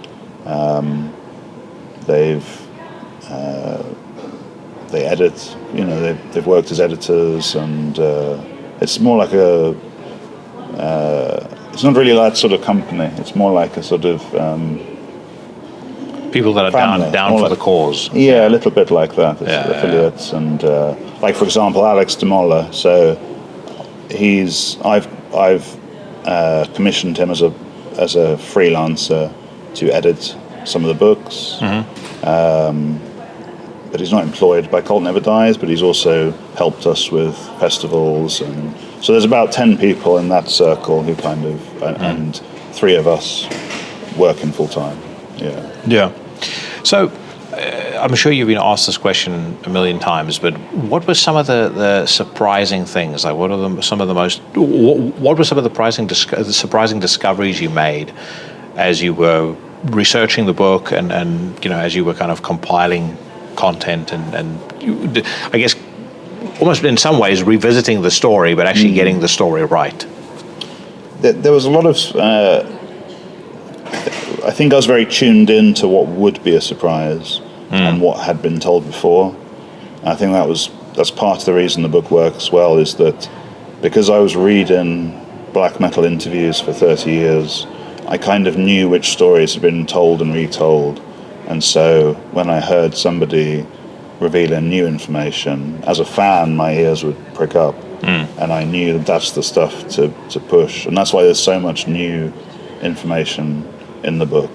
They edit, they've worked as editors, and it's more like it's not really that sort of company. It's more like a sort of people that are family, down for the cause. A little bit like that. It's affiliates, and like for example, Alex DeMolla. So I've commissioned him as a freelancer to edit some of the books. But he's not employed by Cult Never Dies, but he's also helped us with festivals, and so there's about 10 people in that circle who kind of, and 3 of us working full time. So I'm sure you've been asked this question a million times, but what were some of the surprising things? Like, what were some of the surprising discoveries you made as you were researching the book and as you were kind of compiling content and I guess almost in some ways revisiting the story, but actually getting the story right? There was a lot of. I think I was very tuned in to what would be a surprise and what had been told before. And I think that's part of the reason the book works well, is that because I was reading black metal interviews for 30 years, I kind of knew which stories had been told and retold. And so when I heard somebody revealing new information, as a fan, my ears would prick up. And I knew that that's the stuff to push. And that's why there's so much new information in the book.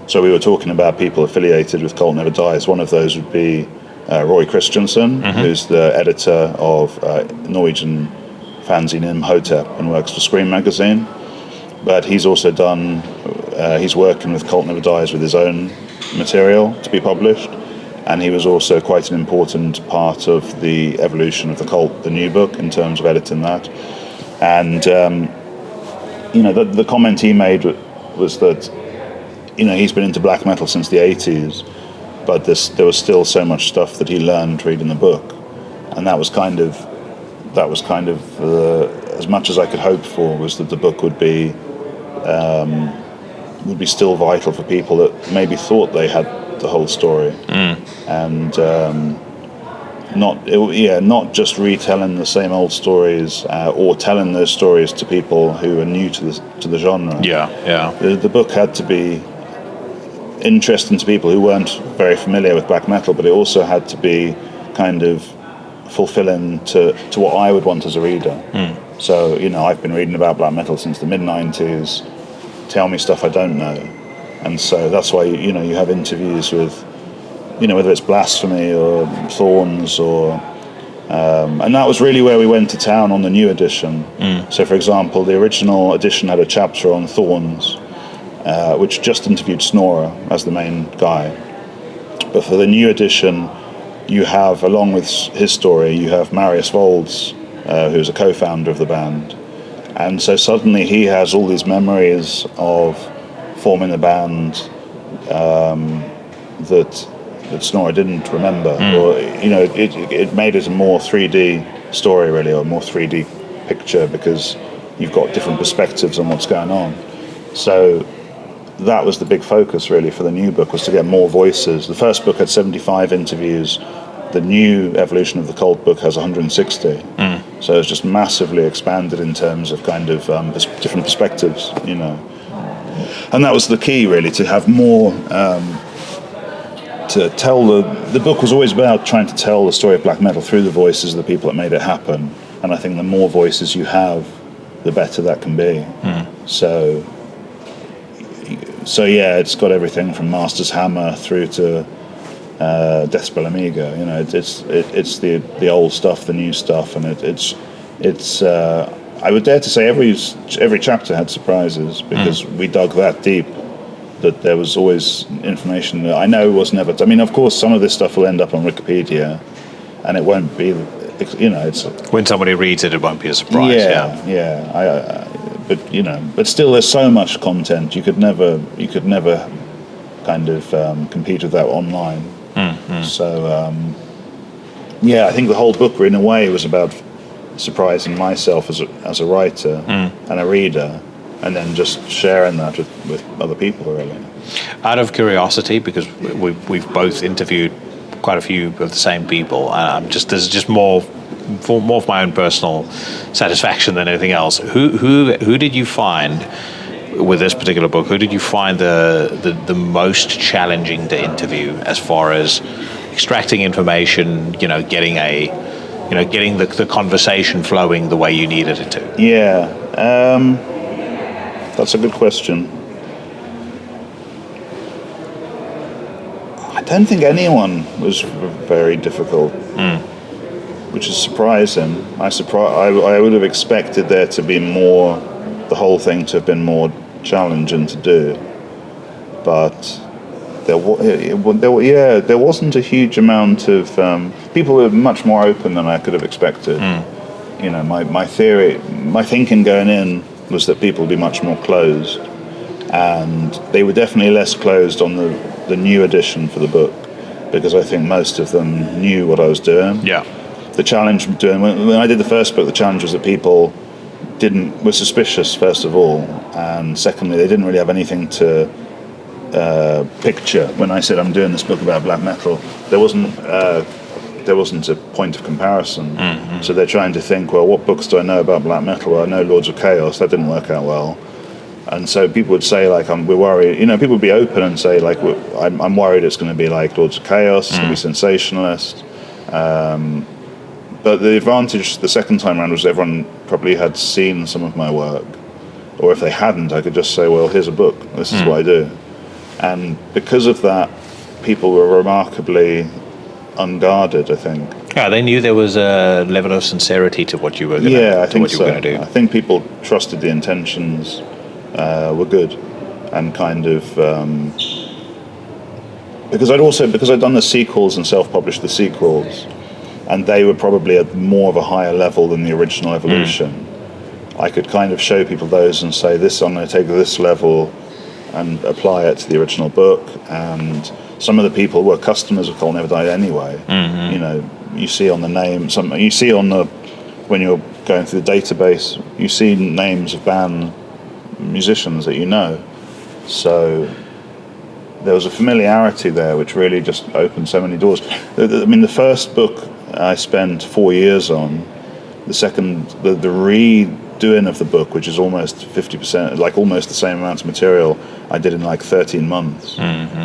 So we were talking about people affiliated with Cult Never Dies. One of those would be Roy Christensen, who's the editor of Norwegian fanzine Imhotep and works for Scream magazine. But he's also he's working with Cult Never Dies with his own material to be published. And he was also quite an important part of the evolution of the Cult, the new book, in terms of editing that. And, the comment he made was that, he's been into black metal since the 80s, but there was still so much stuff that he learned reading the book. And that was kind of as much as I could hope for, was that the book would be still vital for people that maybe thought they had the whole story, and not just retelling the same old stories or telling those stories to people who are new to the genre. The book had to be interesting to people who weren't very familiar with black metal, but it also had to be kind of fulfilling to what I would want as a reader. So I've been reading about black metal since the mid-90s. Tell me stuff I don't know. And so that's why you have interviews with, whether it's Blasphemy or Thorns and that was really where we went to town on the new edition. So, for example, the original edition had a chapter on Thorns, which just interviewed Snorer as the main guy. But for the new edition, you have, along with his story, you have Marius Volds, who's a co-founder of the band. And so suddenly he has all these memories of forming a band that Snorer didn't remember, or it made it a more 3D story, really, or a more 3D picture, because you've got different perspectives on what's going on. So that was the big focus, really, for the new book, was to get more voices. The first book had 75 interviews. The new evolution of the Cult book has 160. So it's just massively expanded in terms of kind of different perspectives, And that was the key, really, to have more, to tell the book was always about trying to tell the story of black metal through the voices of the people that made it happen. And I think the more voices you have, the better that can be. So yeah, it's got everything from Master's Hammer through to Death Spell Amiga. It's the old stuff, the new stuff, and it's I would dare to say every chapter had surprises, because we dug that deep that there was always information that I know was never. I mean, of course, some of this stuff will end up on Wikipedia, and it won't be. It's when somebody reads it, it won't be a surprise. But still, there's so much content. You could never kind of compete with that online. So I think the whole book, in a way, was about surprising myself as a writer and a reader, and then just sharing that with other people, really. Out of curiosity, because we've both interviewed quite a few of the same people, there's just more of my own personal satisfaction than anything else. Who did you find with this particular book? Who did you find the most challenging to interview, as far as extracting information, getting the conversation flowing the way you needed it to? Yeah, that's a good question. I don't think anyone was very difficult, which is surprising. I would have expected there to be more, the whole thing to have been more challenging to do, but there wasn't a huge amount of people were much more open than I could have expected. You know, my thinking going in was that people would be much more closed, and they were definitely less closed on the new edition for the book, because I think most of them knew what I was doing. Yeah. The challenge when I did the first book, the challenge was that people were suspicious, first of all, and secondly, they didn't really have anything to picture. When I said I'm doing this book about black metal, there wasn't a point of comparison. Mm-hmm. So they're trying to think, well, what books do I know about black metal? Well, I know Lords of Chaos. That didn't work out well. And so people would say, like, we're worried. You know, people would be open and say, like, I'm worried it's going to be like Lords of Chaos. It's going to be sensationalist. But the advantage the second time around was everyone probably had seen some of my work. Or if they hadn't, I could just say, well, here's a book. This is what I do. And because of that, people were remarkably unguarded, I think. Yeah, they knew there was a level of sincerity to what you were going to do. I think people trusted the intentions were good, and kind of because I'd done the sequels and self-published the sequels, and they were probably at more of a higher level than the original Evolution. I could kind of show people those and say, this, I'm going to take this level and apply it to the original book. And some of the people were customers of Cold Never Died anyway. You know, you see on the name, when you're going through the database, you see names of band musicians that you know. So there was a familiarity there which really just opened so many doors. I mean, the first book I spent 4 years on. The second, the redoing of the book, which is almost 50%, like almost the same amount of material, I did in like 13 months.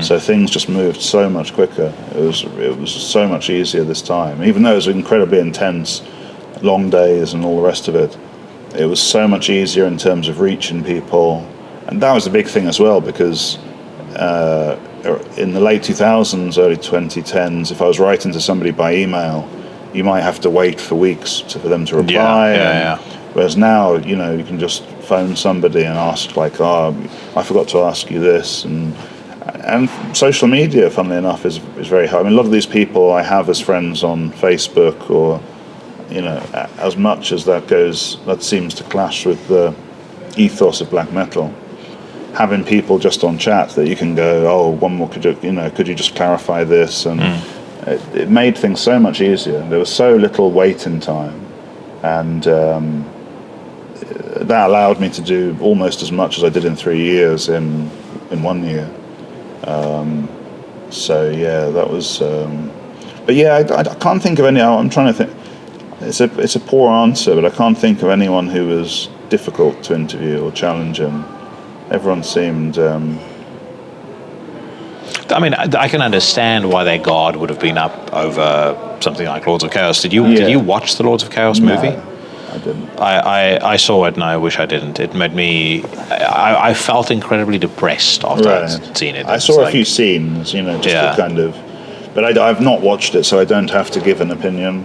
So things just moved so much quicker. It was so much easier this time, even though it was incredibly intense, long days and all the rest of it. It was so much easier in terms of reaching people, and that was a big thing as well, because in the late 2000s, early 2010s, if I was writing to somebody by email, you might have to wait for weeks for them to reply. Whereas now, you know, you can just phone somebody and ask, like, oh, I forgot to ask you this. And social media, funnily enough, is very hard. I mean, a lot of these people I have as friends on Facebook, or, you know, as much as that seems to clash with the ethos of black metal. Having people just on chat that you can go, oh, one more, could you just clarify this? And it made things so much easier. There was so little waiting time, and that allowed me to do almost as much as I did in 3 years in 1 year. So yeah, that was. But yeah, I can't think of any. I'm trying to think. It's a poor answer, but I can't think of anyone who was difficult to interview or challenging. Everyone seemed. I mean, I can understand why their guard would have been up over something like Lords of Chaos. Did you watch the Lords of Chaos movie? No, I didn't. I saw it, and I wish I didn't. It made me. I felt incredibly depressed after I'd seen it. I saw a few scenes, you know, just to kind of. But I've not watched it, so I don't have to give an opinion.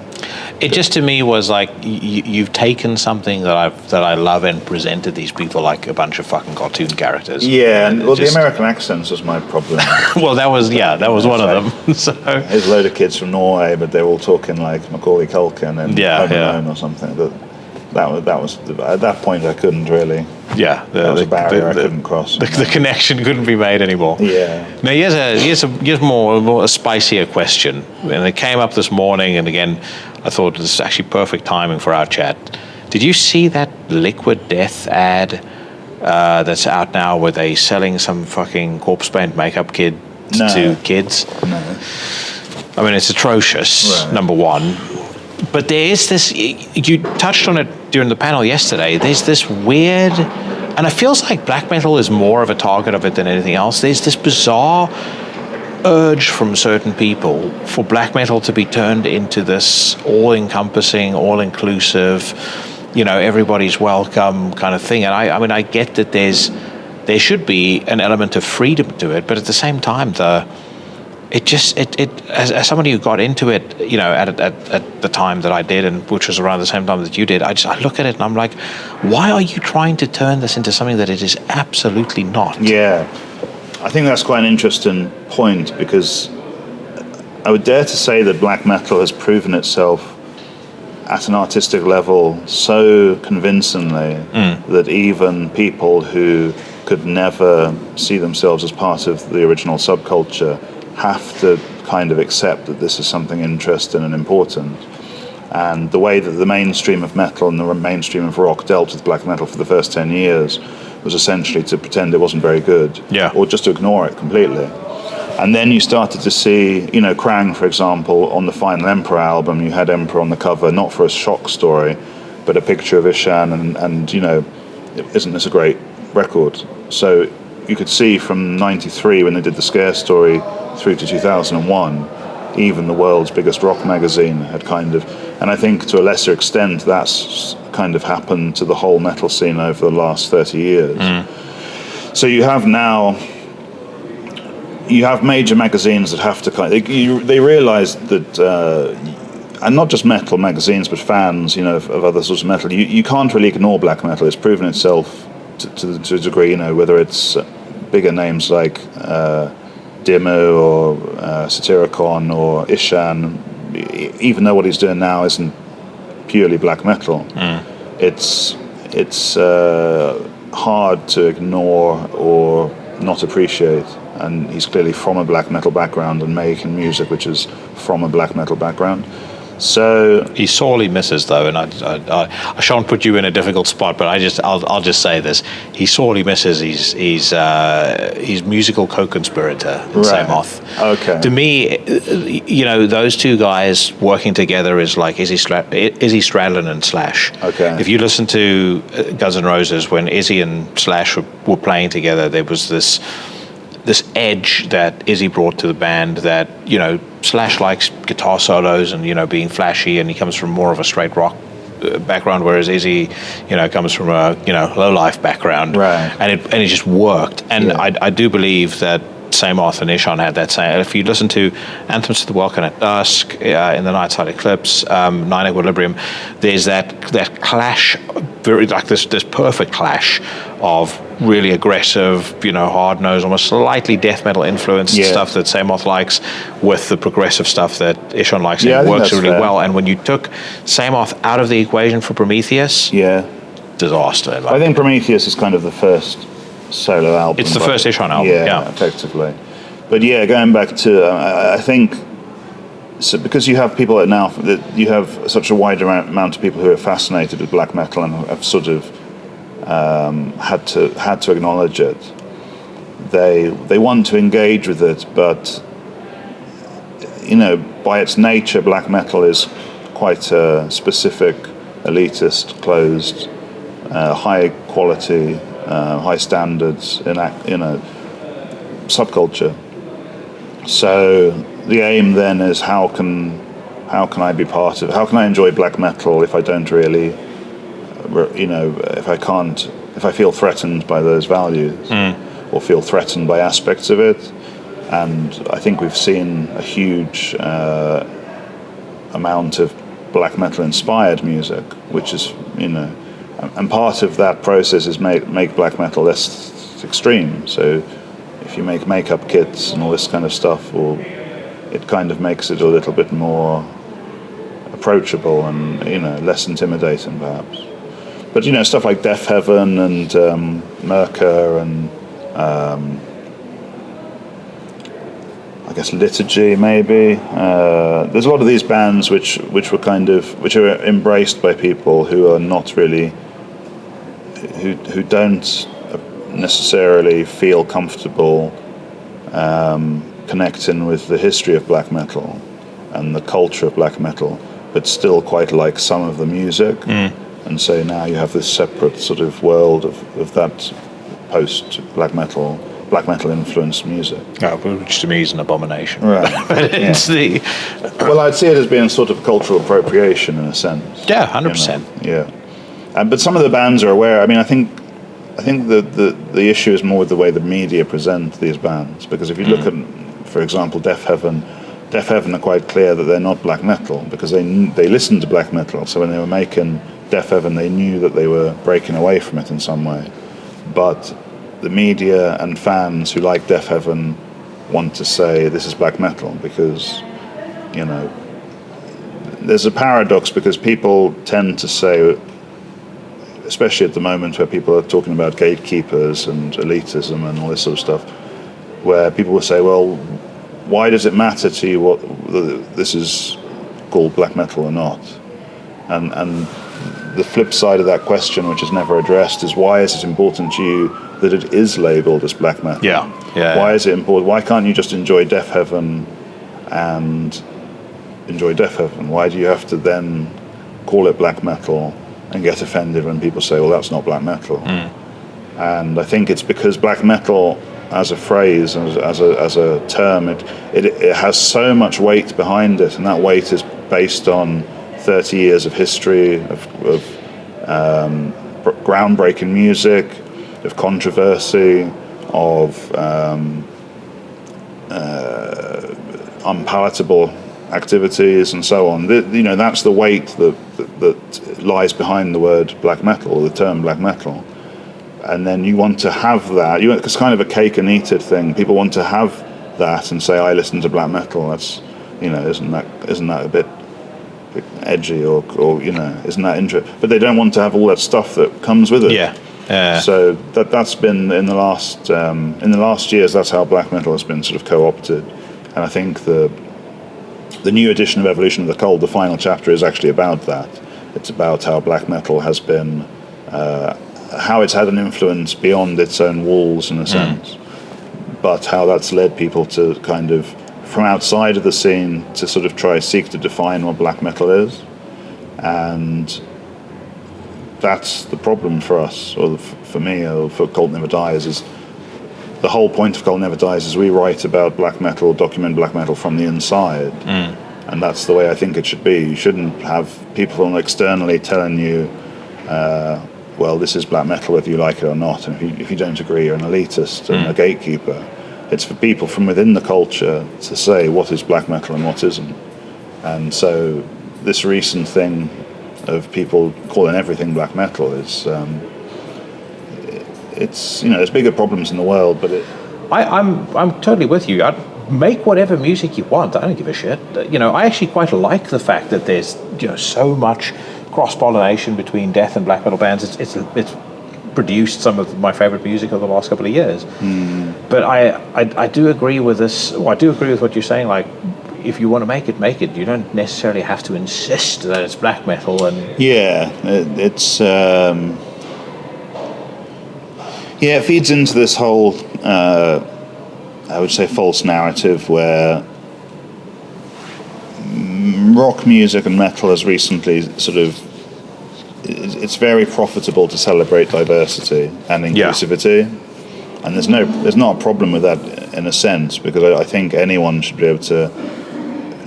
It just to me was like you've taken something that I love and presented these people like a bunch of fucking cartoon characters. Yeah, and the American accents was my problem. Well, that was one of them. So there's a load of kids from Norway, but they're all talking like Macaulay Culkin and Home Alone or something. That was at that point I couldn't really. Yeah, that was a barrier I couldn't cross. The connection couldn't be made anymore. Yeah. Now here's more a spicier question, and it came up this morning, and again, I thought this is actually perfect timing for our chat. Did you see that Liquid Death ad that's out now, where they selling some fucking corpse paint makeup kit to kids? No. I mean, it's atrocious. Number one. But there is this, you touched on it during the panel yesterday, there's this weird, and it feels like black metal is more of a target of it than anything else. There's this bizarre urge from certain people for black metal to be turned into this all-encompassing, all-inclusive, you know, everybody's welcome kind of thing. And I mean, I get that there should be an element of freedom to it, but at the same time, as somebody who got into it, you know, at the time that I did, and which was around the same time that you did, I look at it and I'm like, why are you trying to turn this into something that it is absolutely not? Yeah, I think that's quite an interesting point, because I would dare to say that black metal has proven itself at an artistic level so convincingly that even people who could never see themselves as part of the original subculture have to kind of accept that this is something interesting and important. And the way that the mainstream of metal and the mainstream of rock dealt with black metal for the first 10 years was essentially to pretend it wasn't very good, or just to ignore it completely. And then you started to see, Krang, for example, on the Final Emperor album, you had Emperor on the cover, not for a shock story, but a picture of Ishan, and isn't this a great record? So you could see from 93, when they did the Scare story, through to 2001, even the world's biggest rock magazine had kind of, and I think to a lesser extent, that's kind of happened to the whole metal scene over the last 30 years. So you have now, major magazines that have to they realize that, and not just metal magazines, but fans, of other sorts of metal, you can't really ignore black metal. It's proven itself to a degree, whether it's bigger names like Dimmu or Satyricon or Ishan, even though what he's doing now isn't purely black metal, it's hard to ignore or not appreciate. And he's clearly from a black metal background and making music which is from a black metal background. So he sorely misses, though, and I shan't put you in a difficult spot, but I'll just say this: he sorely misses his musical co-conspirator in Samoth. Okay. To me, those two guys working together is like Izzy Stradlin and Slash. Okay. If you listen to Guns N' Roses, when Izzy and Slash were playing together, there was this edge that Izzy brought to the band that, Slash likes guitar solos and, being flashy, and he comes from more of a straight rock background, whereas Izzy, comes from a, low life background. Right. And it just worked. And I do believe that Samoth and Ishan had that same. If you listen to Anthems to the Welkin at Dusk, In the Nightside Eclipse, Nine Equilibrium, there's that clash, very like this perfect clash of really aggressive, hard nose, almost slightly death metal influenced stuff that Samoth likes, with the progressive stuff that Ishan likes. And it works really well. And when you took Samoth out of the equation for Prometheus, disaster. I think Prometheus is kind of the first solo album. It's the first Ishan album, effectively. But going back to, I think, so because you have people that you have such a wide amount of people who are fascinated with black metal and have sort of had to acknowledge it. They want to engage with it, but by its nature, black metal is quite a specific, elitist, closed, high quality, high standards in subculture. So the aim then is how can I be part of? How can I enjoy black metal if I don't really, if I feel threatened by those values, or feel threatened by aspects of it? And I think we've seen a huge amount of black metal inspired music, which is and part of that process is make black metal less extreme. So if you make makeup kits and all this kind of stuff, it kind of makes it a little bit more approachable and less intimidating perhaps. But stuff like Death Heaven and Merca and I guess Liturgy maybe. There's a lot of these bands which are embraced by people who are not really, who don't necessarily feel comfortable connecting with the history of black metal and the culture of black metal, but still quite like some of the music. And so now you have this separate sort of world of that post-black metal influenced music. Which to me is an abomination. Right. It's well, I'd see it as being sort of cultural appropriation in a sense. Yeah, 100%. But some of the bands are aware. I mean, I think the issue is more with the way the media present these bands, because if you look at, for example, Death Heaven are quite clear that they're not black metal because they listened to black metal. So when they were making Death Heaven, they knew that they were breaking away from it in some way. But the media and fans who like Death Heaven want to say this is black metal because, there's a paradox because people tend to say, especially at the moment where people are talking about gatekeepers and elitism and all this sort of stuff, where people will say, well, why does it matter to you what this is called black metal or not? And the flip side of that question, which is never addressed, is why is it important to you that it is labelled as black metal? Why is it important? Why can't you just enjoy Death Heaven and enjoy Death Heaven? Why do you have to then call it black metal and get offended when people say, well, that's not black metal? And I think it's because black metal as a phrase, as a term, it has so much weight behind it, and that weight is based on 30 years of history, of groundbreaking music, of controversy, of unpalatable activities, and so on. That's the weight that lies behind the word black metal, or the term black metal. And then you want to have that. It's kind of a cake and eat it thing. People want to have that and say, I listen to black metal. That's, isn't that a bit edgy or isn't that interesting? But they don't want to have all that stuff that comes with it. So that's been in the last years. That's how black metal has been sort of co-opted. And I think the new edition of Evolution of the Cold, the final chapter, is actually about that. It's about how black metal has been, how it's had an influence beyond its own walls in a sense, but how that's led people to kind of, from outside of the scene, to sort of seek to define what black metal is. And that's the problem for us, or for me, or for Cult Never Dies, is the whole point of Cult Never Dies is we write about black metal, document black metal from the inside. And that's the way I think it should be. You shouldn't have people from externally telling you, well, this is black metal whether you like it or not. And if you don't agree, you're an elitist and a gatekeeper. It's for people from within the culture to say what is black metal and what isn't. And so this recent thing of people calling everything black metal is, there's bigger problems in the world, but I'm totally with you. Make whatever music you want. I don't give a shit. I actually quite like the fact that there's so much cross-pollination between death and black metal bands. It's produced some of my favorite music of the last couple of years. But I do agree with this. Well, I do agree with what you're saying. Like, if you want to make it. You don't necessarily have to insist that it's black metal. And it's it feeds into this whole I would say false narrative where rock music and metal has recently sort of, it's very profitable to celebrate diversity and inclusivity, and there's not a problem with that in a sense, because I think anyone should be able to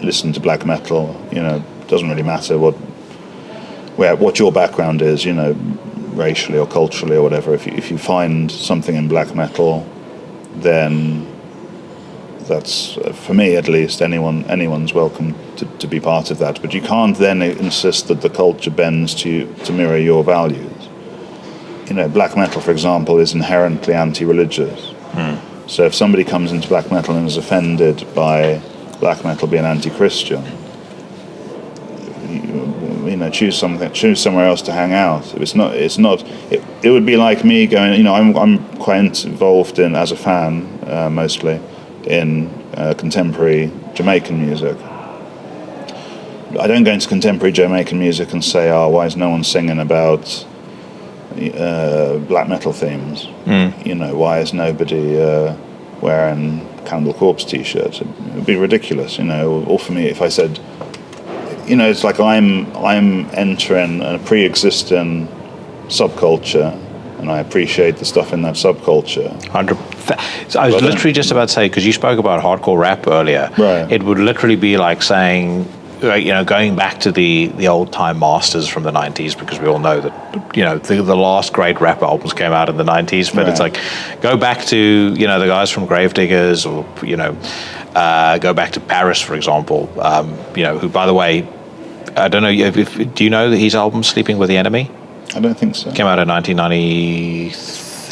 listen to black metal. It doesn't really matter what your background is, racially or culturally or whatever. If you find something in black metal, then that's, for me at least, anyone's welcome to be part of that. But you can't then insist that the culture bends to mirror your values. Black metal, for example, is inherently anti-religious. So if somebody comes into black metal and is offended by black metal being anti-Christian, choose somewhere else to hang out. It would be like me going, I'm quite involved in, as a fan, mostly, in contemporary Jamaican music. I don't go into contemporary Jamaican music and say, why is no one singing about black metal themes? Why is nobody wearing Cannibal Corpse t-shirts? It would be ridiculous, or for me, if I said, it's like I'm entering a pre-existing subculture, and I appreciate the stuff in that subculture. So I was literally just about to say, because you spoke about hardcore rap earlier, right. It would literally be like saying, going back to the old time masters from the 90s, because we all know that, the last great rap albums came out in the 90s, but It's like, go back to, the guys from Gravediggers, or, go back to Paris, for example, who, by the way, I don't know, do you know that his album Sleeping with the Enemy? I don't think so. Came out in 1993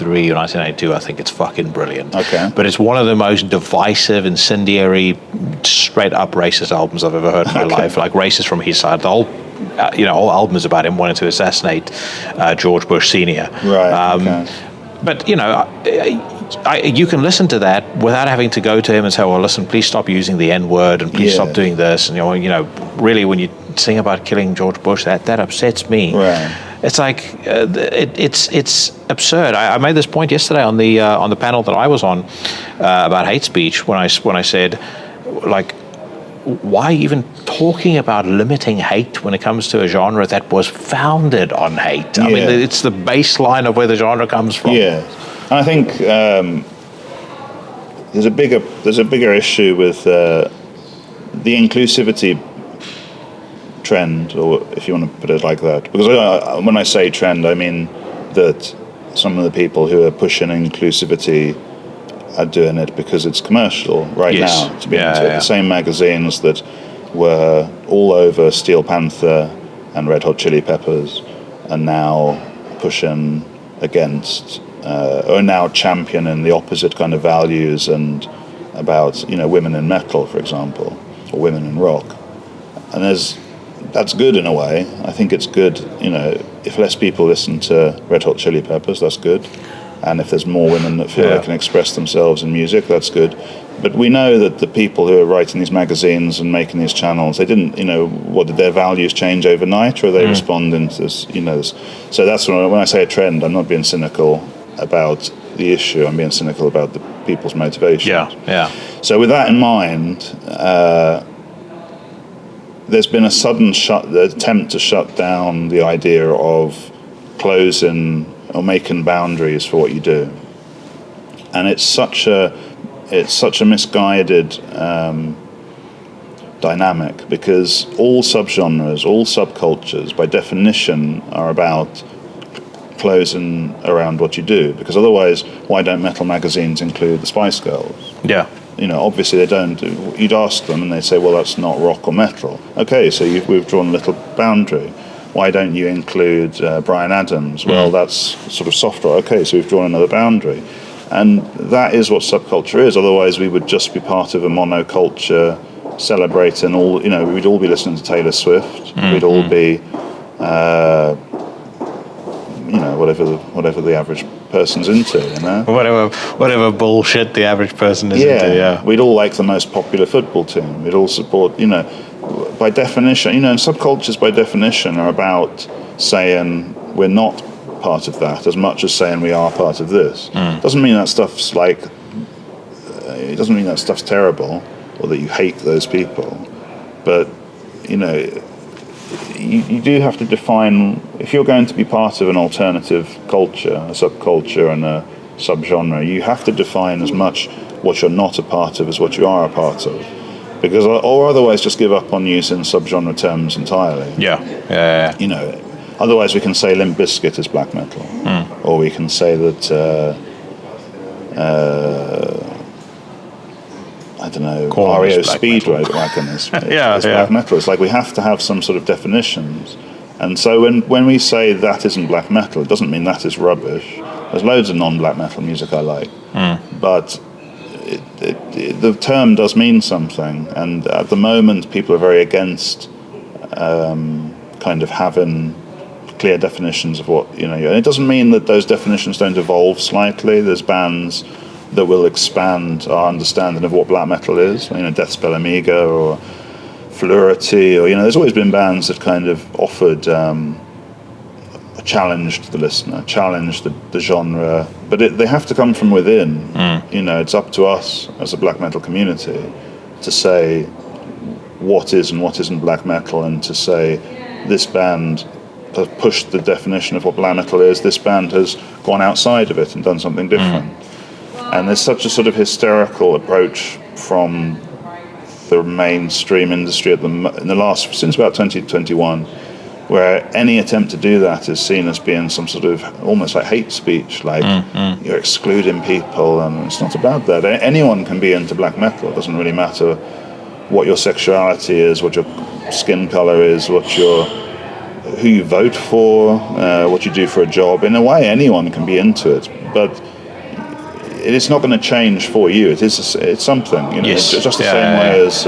1993 or 1992. I think it's fucking brilliant. Okay. But it's one of the most divisive, incendiary, straight up racist albums I've ever heard in my life. Like racist from his side. The whole whole album is about him wanting to assassinate George Bush Sr. Right. But you can listen to that without having to go to him and say, "Well, listen, please stop using the N word and please stop doing this." And really, when you sing about killing George Bush, that upsets me. Right. It's like it's absurd. I made this point yesterday on the panel that I was on about hate speech when I said, like, why even talking about limiting hate when it comes to a genre that was founded on hate? I mean, it's the baseline of where the genre comes from. Yeah, and I think there's a bigger issue with the inclusivity trend, or if you want to put it like that. Because when I say trend, I mean that some of the people who are pushing inclusivity are doing it because it's commercial now. To be into it. The same magazines that were all over Steel Panther and Red Hot Chili Peppers are now pushing against, or now championing the opposite kind of values and about women in metal, for example, or women in rock. And that's good in a way. I think it's good. If less people listen to Red Hot Chili Peppers, that's good. And if there's more women that feel they can express themselves in music, that's good. But we know that the people who are writing these magazines and making these channels, they didn't, what did their values change overnight, or are they responding to this, So that's when I say a trend, I'm not being cynical about the issue. I'm being cynical about the people's motivations. Yeah. So with that in mind, there's been a sudden attempt to shut down the idea of closing or making boundaries for what you do, and it's such a misguided dynamic, because all subgenres, all subcultures, by definition, are about closing around what you do. Because otherwise, why don't metal magazines include the Spice Girls? Yeah. Obviously they don't. You'd ask them, and they say, "Well, that's not rock or metal." Okay, so we've drawn a little boundary. Why don't you include Bryan Adams? Well, that's sort of soft rock. Okay, so we've drawn another boundary. And that is what subculture is. Otherwise, we would just be part of a monoculture celebrating all, we'd all be listening to Taylor Swift. We'd all be, whatever the average person's into, Whatever bullshit the average person is into, yeah. We'd all like the most popular football team. We'd all support, by definition, subcultures by definition are about saying we're not part of that as much as saying we are part of this. Doesn't mean that stuff's it doesn't mean that stuff's terrible or that you hate those people, but you do have to define, if you're going to be part of an alternative culture, a subculture and a subgenre, you have to define as much what you're not a part of as what you are a part of. Because, or otherwise just give up on using subgenre terms entirely. Yeah. Otherwise we can say Limp Bizkit is black metal, or we can say that I don't know, REO Speedwagon is black metal. It's like we have to have some sort of definitions. And so when we say that isn't black metal, it doesn't mean that is rubbish. There's loads of non-black metal music I like, but the term does mean something, and at the moment people are very against kind of having clear definitions of what, and it doesn't mean that those definitions don't evolve slightly. There's bands that will expand our understanding of what black metal is, Deathspell Amiga or Fluidity, or there's always been bands that kind of offered challenged the listener, challenged the genre, but they have to come from within. It's up to us as a black metal community to say what is and what isn't black metal, and to say this band has pushed the definition of what black metal is, this band has gone outside of it and done something different. And there's such a sort of hysterical approach from the mainstream industry since about 2021, where any attempt to do that is seen as being some sort of almost like hate speech, like you're excluding people, and it's not about that. Anyone can be into black metal. It doesn't really matter what your sexuality is, what your skin color is, what your who you vote for, what you do for a job. In a way, anyone can be into it, but it's not going to change for you. It's something. Yes. It's just the same way as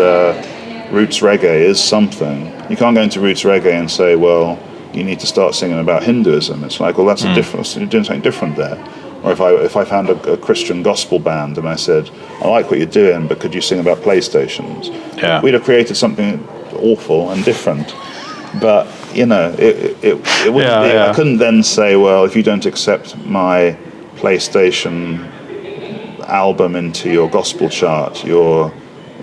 roots reggae is something. You can't go into roots reggae and say, well, you need to start singing about Hinduism. It's like, well, that's a difference. You're doing something different there. Or if I found a Christian gospel band and I said, I like what you're doing, but could you sing about PlayStations? Yeah. We'd have created something awful and different. But it wouldn't be. I couldn't then say, well, if you don't accept my PlayStation album into your gospel chart, you're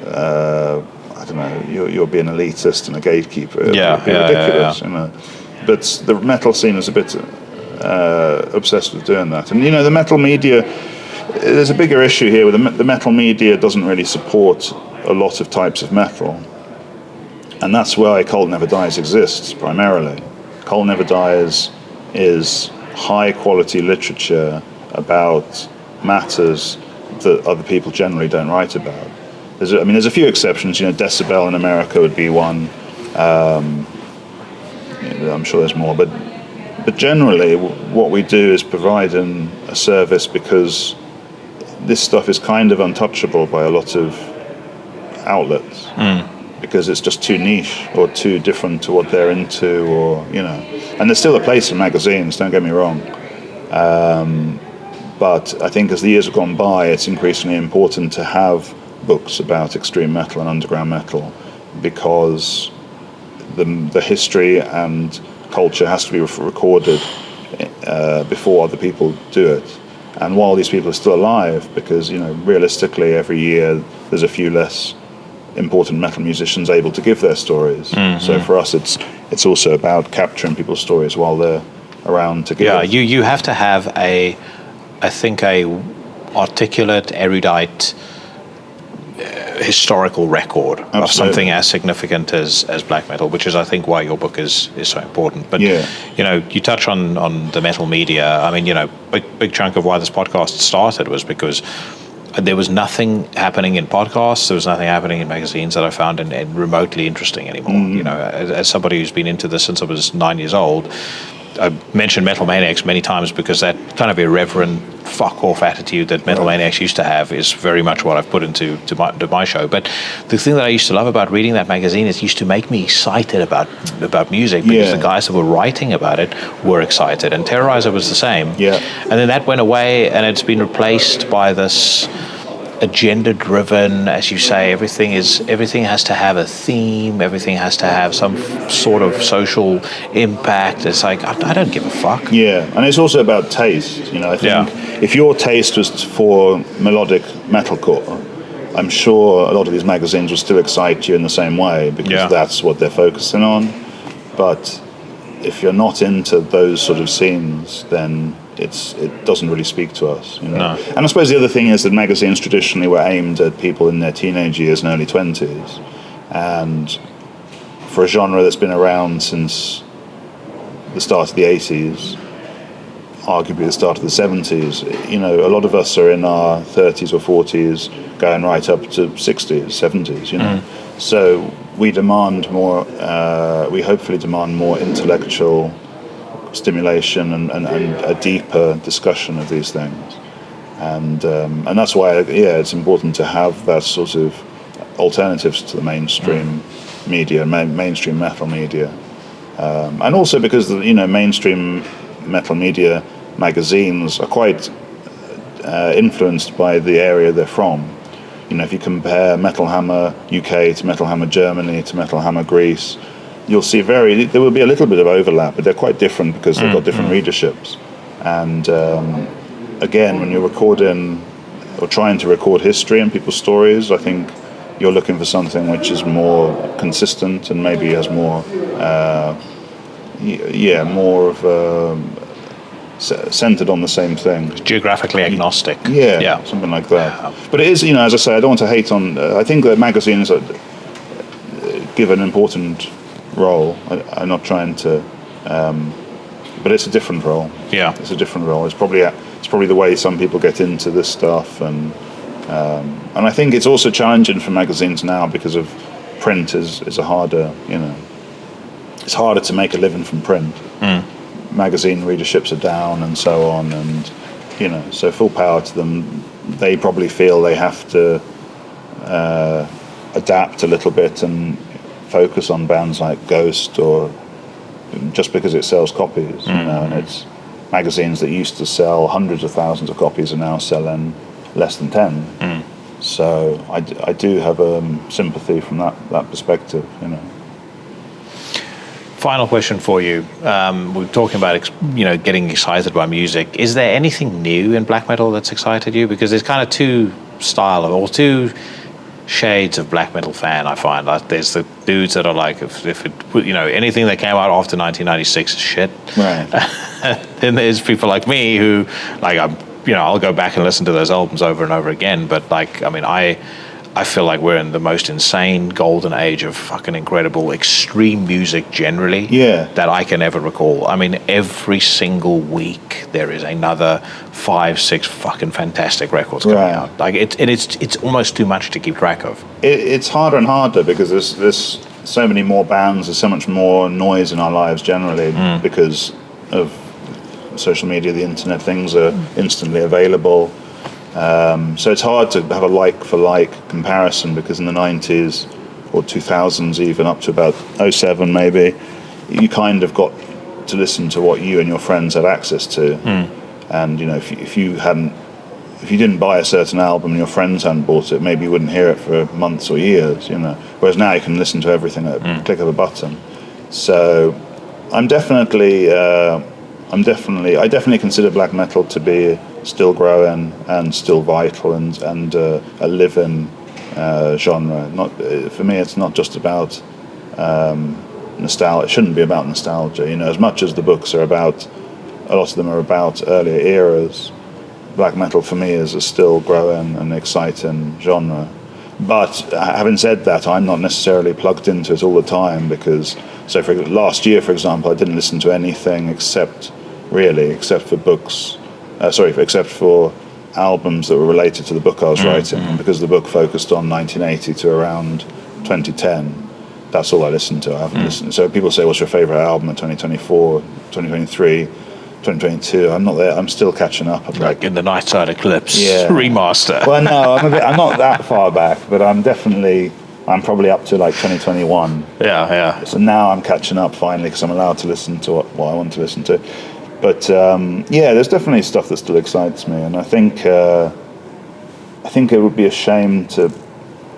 I don't know, you're being elitist and a gatekeeper. It'd be ridiculous, But the metal scene is a bit obsessed with doing that. And the metal media, there's a bigger issue here with the metal media doesn't really support a lot of types of metal. And that's why Cult Never Dies exists, primarily. Cult Never Dies is high-quality literature about matters that other people generally don't write about. There's a few exceptions. Decibel in America would be one. I'm sure there's more. But generally, what we do is provide a service because this stuff is kind of untouchable by a lot of outlets. Because it's just too niche or too different to what they're into, and there's still a place in magazines, don't get me wrong, but I think as the years have gone by, it's increasingly important to have books about extreme metal and underground metal, because the history and culture has to be recorded before other people do it, and while these people are still alive, because realistically every year there's a few less important metal musicians able to give their stories. So for us, it's also about capturing people's stories while they're around to give. Yeah, you have to have a articulate, erudite, historical record of something as significant as black metal, which is, I think, why your book is so important. But you touch on the metal media. I mean, big chunk of why this podcast started was because there was nothing happening in podcasts, there was nothing happening in magazines that I found remotely interesting anymore. As somebody who's been into this since I was 9 years old, I mentioned Metal Maniacs many times because that kind of irreverent fuck-off attitude that Metal Maniacs used to have is very much what I've put into my show. But the thing that I used to love about reading that magazine is it used to make me excited about music, because the guys that were writing about it were excited. And Terrorizer was the same. Yeah. And then that went away, and it's been replaced by this agenda-driven, as you say, everything has to have a theme, everything has to have some sort of social impact. It's like, I don't give a fuck. Yeah, and it's also about taste. I think if your taste was for melodic metalcore, I'm sure a lot of these magazines will still excite you in the same way, because that's what they're focusing on. But if you're not into those sort of scenes, then it doesn't really speak to us. No. And I suppose the other thing is that magazines traditionally were aimed at people in their teenage years and early 20s. And for a genre that's been around since the start of the 80s, arguably the start of the 70s, a lot of us are in our 30s or 40s, going right up to 60s, 70s, So we demand more, we hopefully demand more intellectual stimulation and a deeper discussion of these things. And that's why, it's important to have that sort of alternatives to the mainstream media, mainstream metal media. And also because, mainstream metal media magazines are quite influenced by the area they're from. If you compare Metal Hammer UK to Metal Hammer Germany to Metal Hammer Greece, you'll see there will be a little bit of overlap, but they're quite different because they've got different readerships. And again, when you're recording or trying to record history and people's stories, I think you're looking for something which is more consistent and maybe has more, more of centered on the same thing. Geographically agnostic. Yeah, something like that. But it is, as I say, I don't want to hate on. I think that magazines give an important role. I'm not trying to, but it's a different role. Yeah, it's a different role. It's probably the way some people get into this stuff, and I think it's also challenging for magazines now because of print is a harder, it's harder to make a living from print. Magazine readerships are down and so on, and so full power to them. They probably feel they have to adapt a little bit and focus on bands like Ghost, or just because it sells copies, and it's magazines that used to sell hundreds of thousands of copies are now selling less than 10. So I do have sympathy from that perspective. Final question for you. We're talking about getting excited by music. Is there anything new in black metal that's excited you? Because there's kind of two shades of black metal fan. I find like there's the dudes that are like, if it anything that came out after 1996 is shit. Right. Then there's people like me who like I'll go back and listen to those albums over and over again. But like I feel like we're in the most insane golden age of fucking incredible extreme music generally that I can ever recall. I mean, every single week there is another 5-6 fucking fantastic records coming out. Like it's almost too much to keep track of. It's harder and harder because there's so many more bands, there's so much more noise in our lives generally because of social media, the internet. Things are instantly available. So it's hard to have a like-for-like comparison, because in the 90s or 2000s, even up to about 07 maybe, you kind of got to listen to what you and your friends had access to. And if you didn't buy a certain album and your friends hadn't bought it, maybe you wouldn't hear it for months or years. Whereas now you can listen to everything at a click of a button. So I definitely consider black metal to be still growing and still vital and a living genre. For me, it's not just about nostalgia. It shouldn't be about nostalgia. As much as the books are about, a lot of them are about earlier eras. Black metal for me is a still growing and exciting genre. But having said that, I'm not necessarily plugged into it all the time, because for last year, for example, I didn't listen to anything except for books. Except for albums that were related to the book I was writing. And because the book focused on 1980 to around 2010, that's all I listened to. I haven't listened. So people say, what's your favourite album in 2024, 2023, 2022? I'm not there. I'm still catching up. Like in the Night Side Eclipse remaster. Well, no, I'm not that far back, but I'm probably up to like 2021. Yeah. So now I'm catching up finally, because I'm allowed to listen to what I want to listen to. But there's definitely stuff that still excites me, and I think it would be a shame to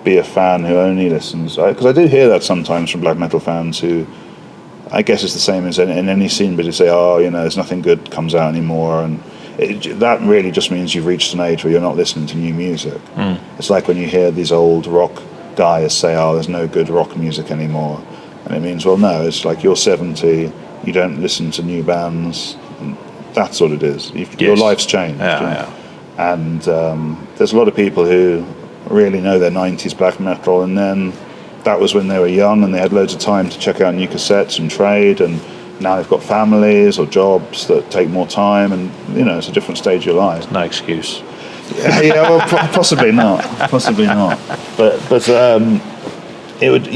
be a fan who only listens, because I do hear that sometimes from black metal fans who, I guess it's the same as in any scene, but they say, there's nothing good comes out anymore, and that really just means you've reached an age where you're not listening to new music. It's like when you hear these old rock guys say, there's no good rock music anymore, and it means, well, no, it's like you're 70, you don't listen to new bands. That's what it is. Your life's changed. And there's a lot of people who really know their 90s black metal, and then that was when they were young and they had loads of time to check out new cassettes and trade, and now they've got families or jobs that take more time, and it's a different stage of your life. No excuse. Possibly not. But it would.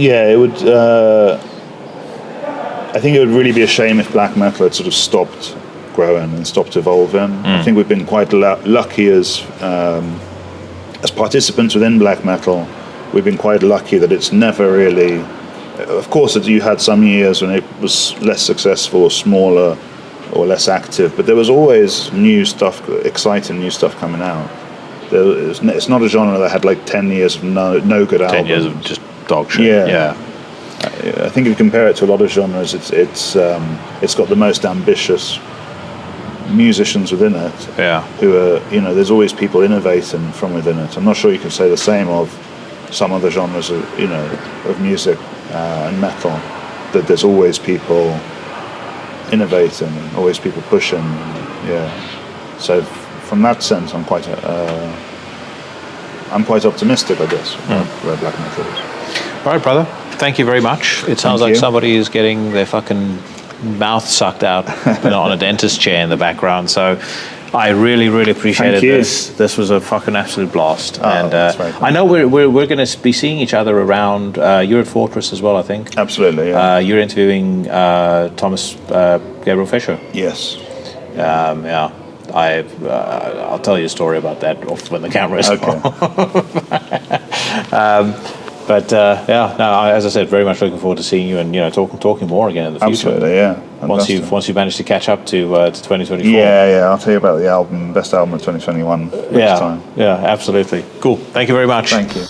I think it would really be a shame if black metal had sort of stopped growing and stopped evolving. I think we've been quite lucky as participants within black metal. We've been quite lucky that it's never really. Of course, you had some years when it was less successful, or smaller, or less active, but there was always new stuff, exciting new stuff coming out. It's not a genre that had like 10 years of no good albums. 10 years of just dog shit. Yeah. I think if you compare it to a lot of genres, it's got the most ambitious musicians within it. Yeah. Who are, there's always people innovating from within it. I'm not sure you can say the same of some other genres of, of music and metal. That there's always people innovating, and always people pushing. So from that sense, I'm quite optimistic, I guess, where black metal is. All right, brother. Thank you very much. It sounds like somebody is getting their fucking mouth sucked out on a dentist chair in the background. So I really, really appreciated Thank you. this. This was a fucking absolute blast. And that's very kind. I know we're going to be seeing each other around. You're at Fortress as well, I think. Absolutely, yeah. You're interviewing Thomas Gabriel Fisher. Yes. Yeah. I'll tell you a story about that off when the camera is Okay. on. As I said, very much looking forward to seeing you and talking more again in the future. Absolutely, yeah. Once Fantastic. you've managed to catch up to 2024. Yeah, I'll tell you about the best album of 2021 next time. Yeah, absolutely. Cool. Thank you very much. Thank you.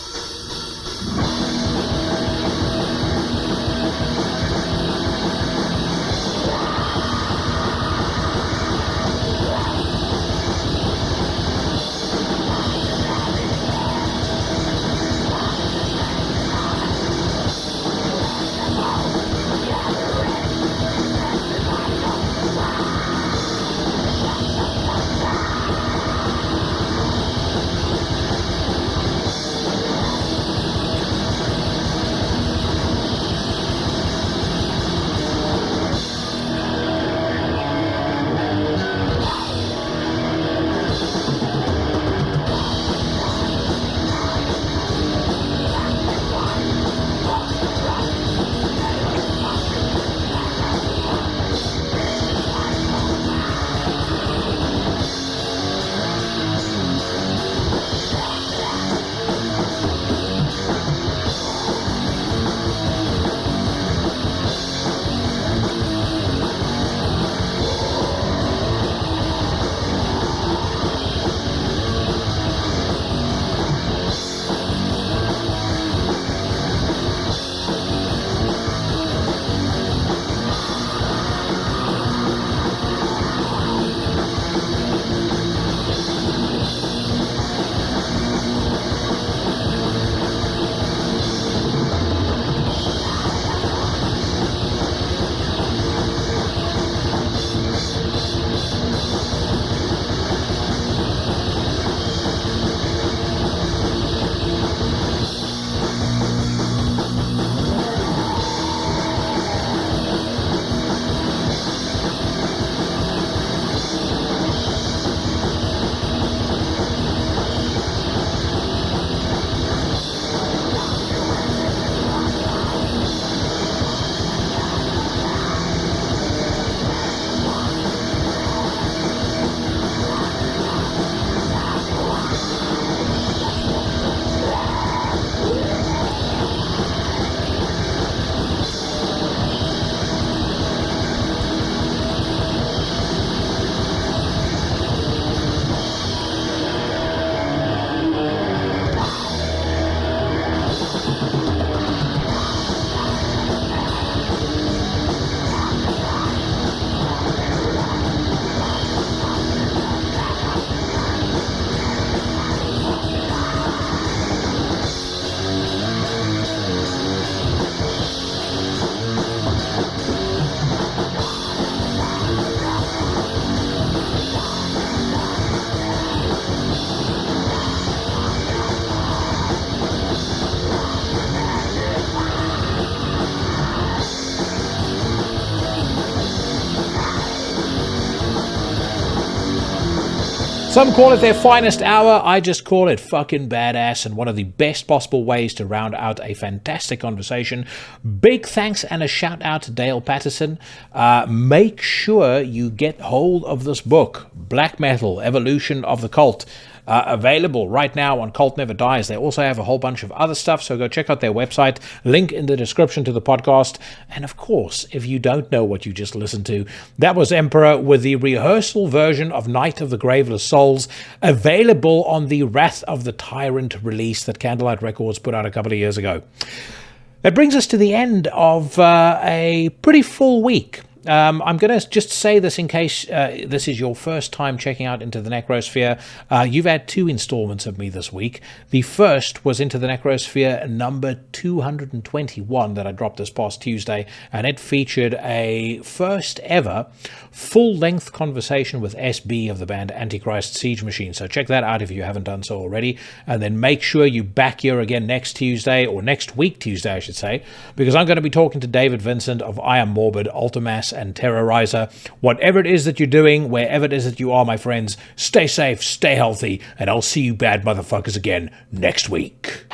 Some call it their finest hour. I just call it fucking badass and one of the best possible ways to round out a fantastic conversation. Big thanks and a shout out to Dayal Patterson. Make sure you get hold of this book, Black Metal, Evolution of the Cult. Available right now on Cult Never Dies. They also have a whole bunch of other stuff, so go check out their website. Link in the description to the podcast. And of course, if you don't know what you just listened to, that was Emperor with the rehearsal version of Night of the Graveless Souls, available on the Wrath of the Tyrant release that Candlelight Records put out a couple of years ago. That brings us to the end of a pretty full week. I'm going to just say this in case this is your first time checking out Into the Necrosphere. You've had 2 installments of me this week. The first was Into the Necrosphere number 221 that I dropped this past Tuesday, and it featured a first ever full-length conversation with SB of the band Antichrist Siege Machine. So check that out if you haven't done so already, and then make sure you back here again next Tuesday, or next week Tuesday I should say, because I'm going to be talking to David Vincent of I Am Morbid, Ultimass, Chaos and Terrorizer. Whatever it is that you're doing, wherever it is that you are, my friends, stay safe, stay healthy, and I'll see you bad motherfuckers again next week.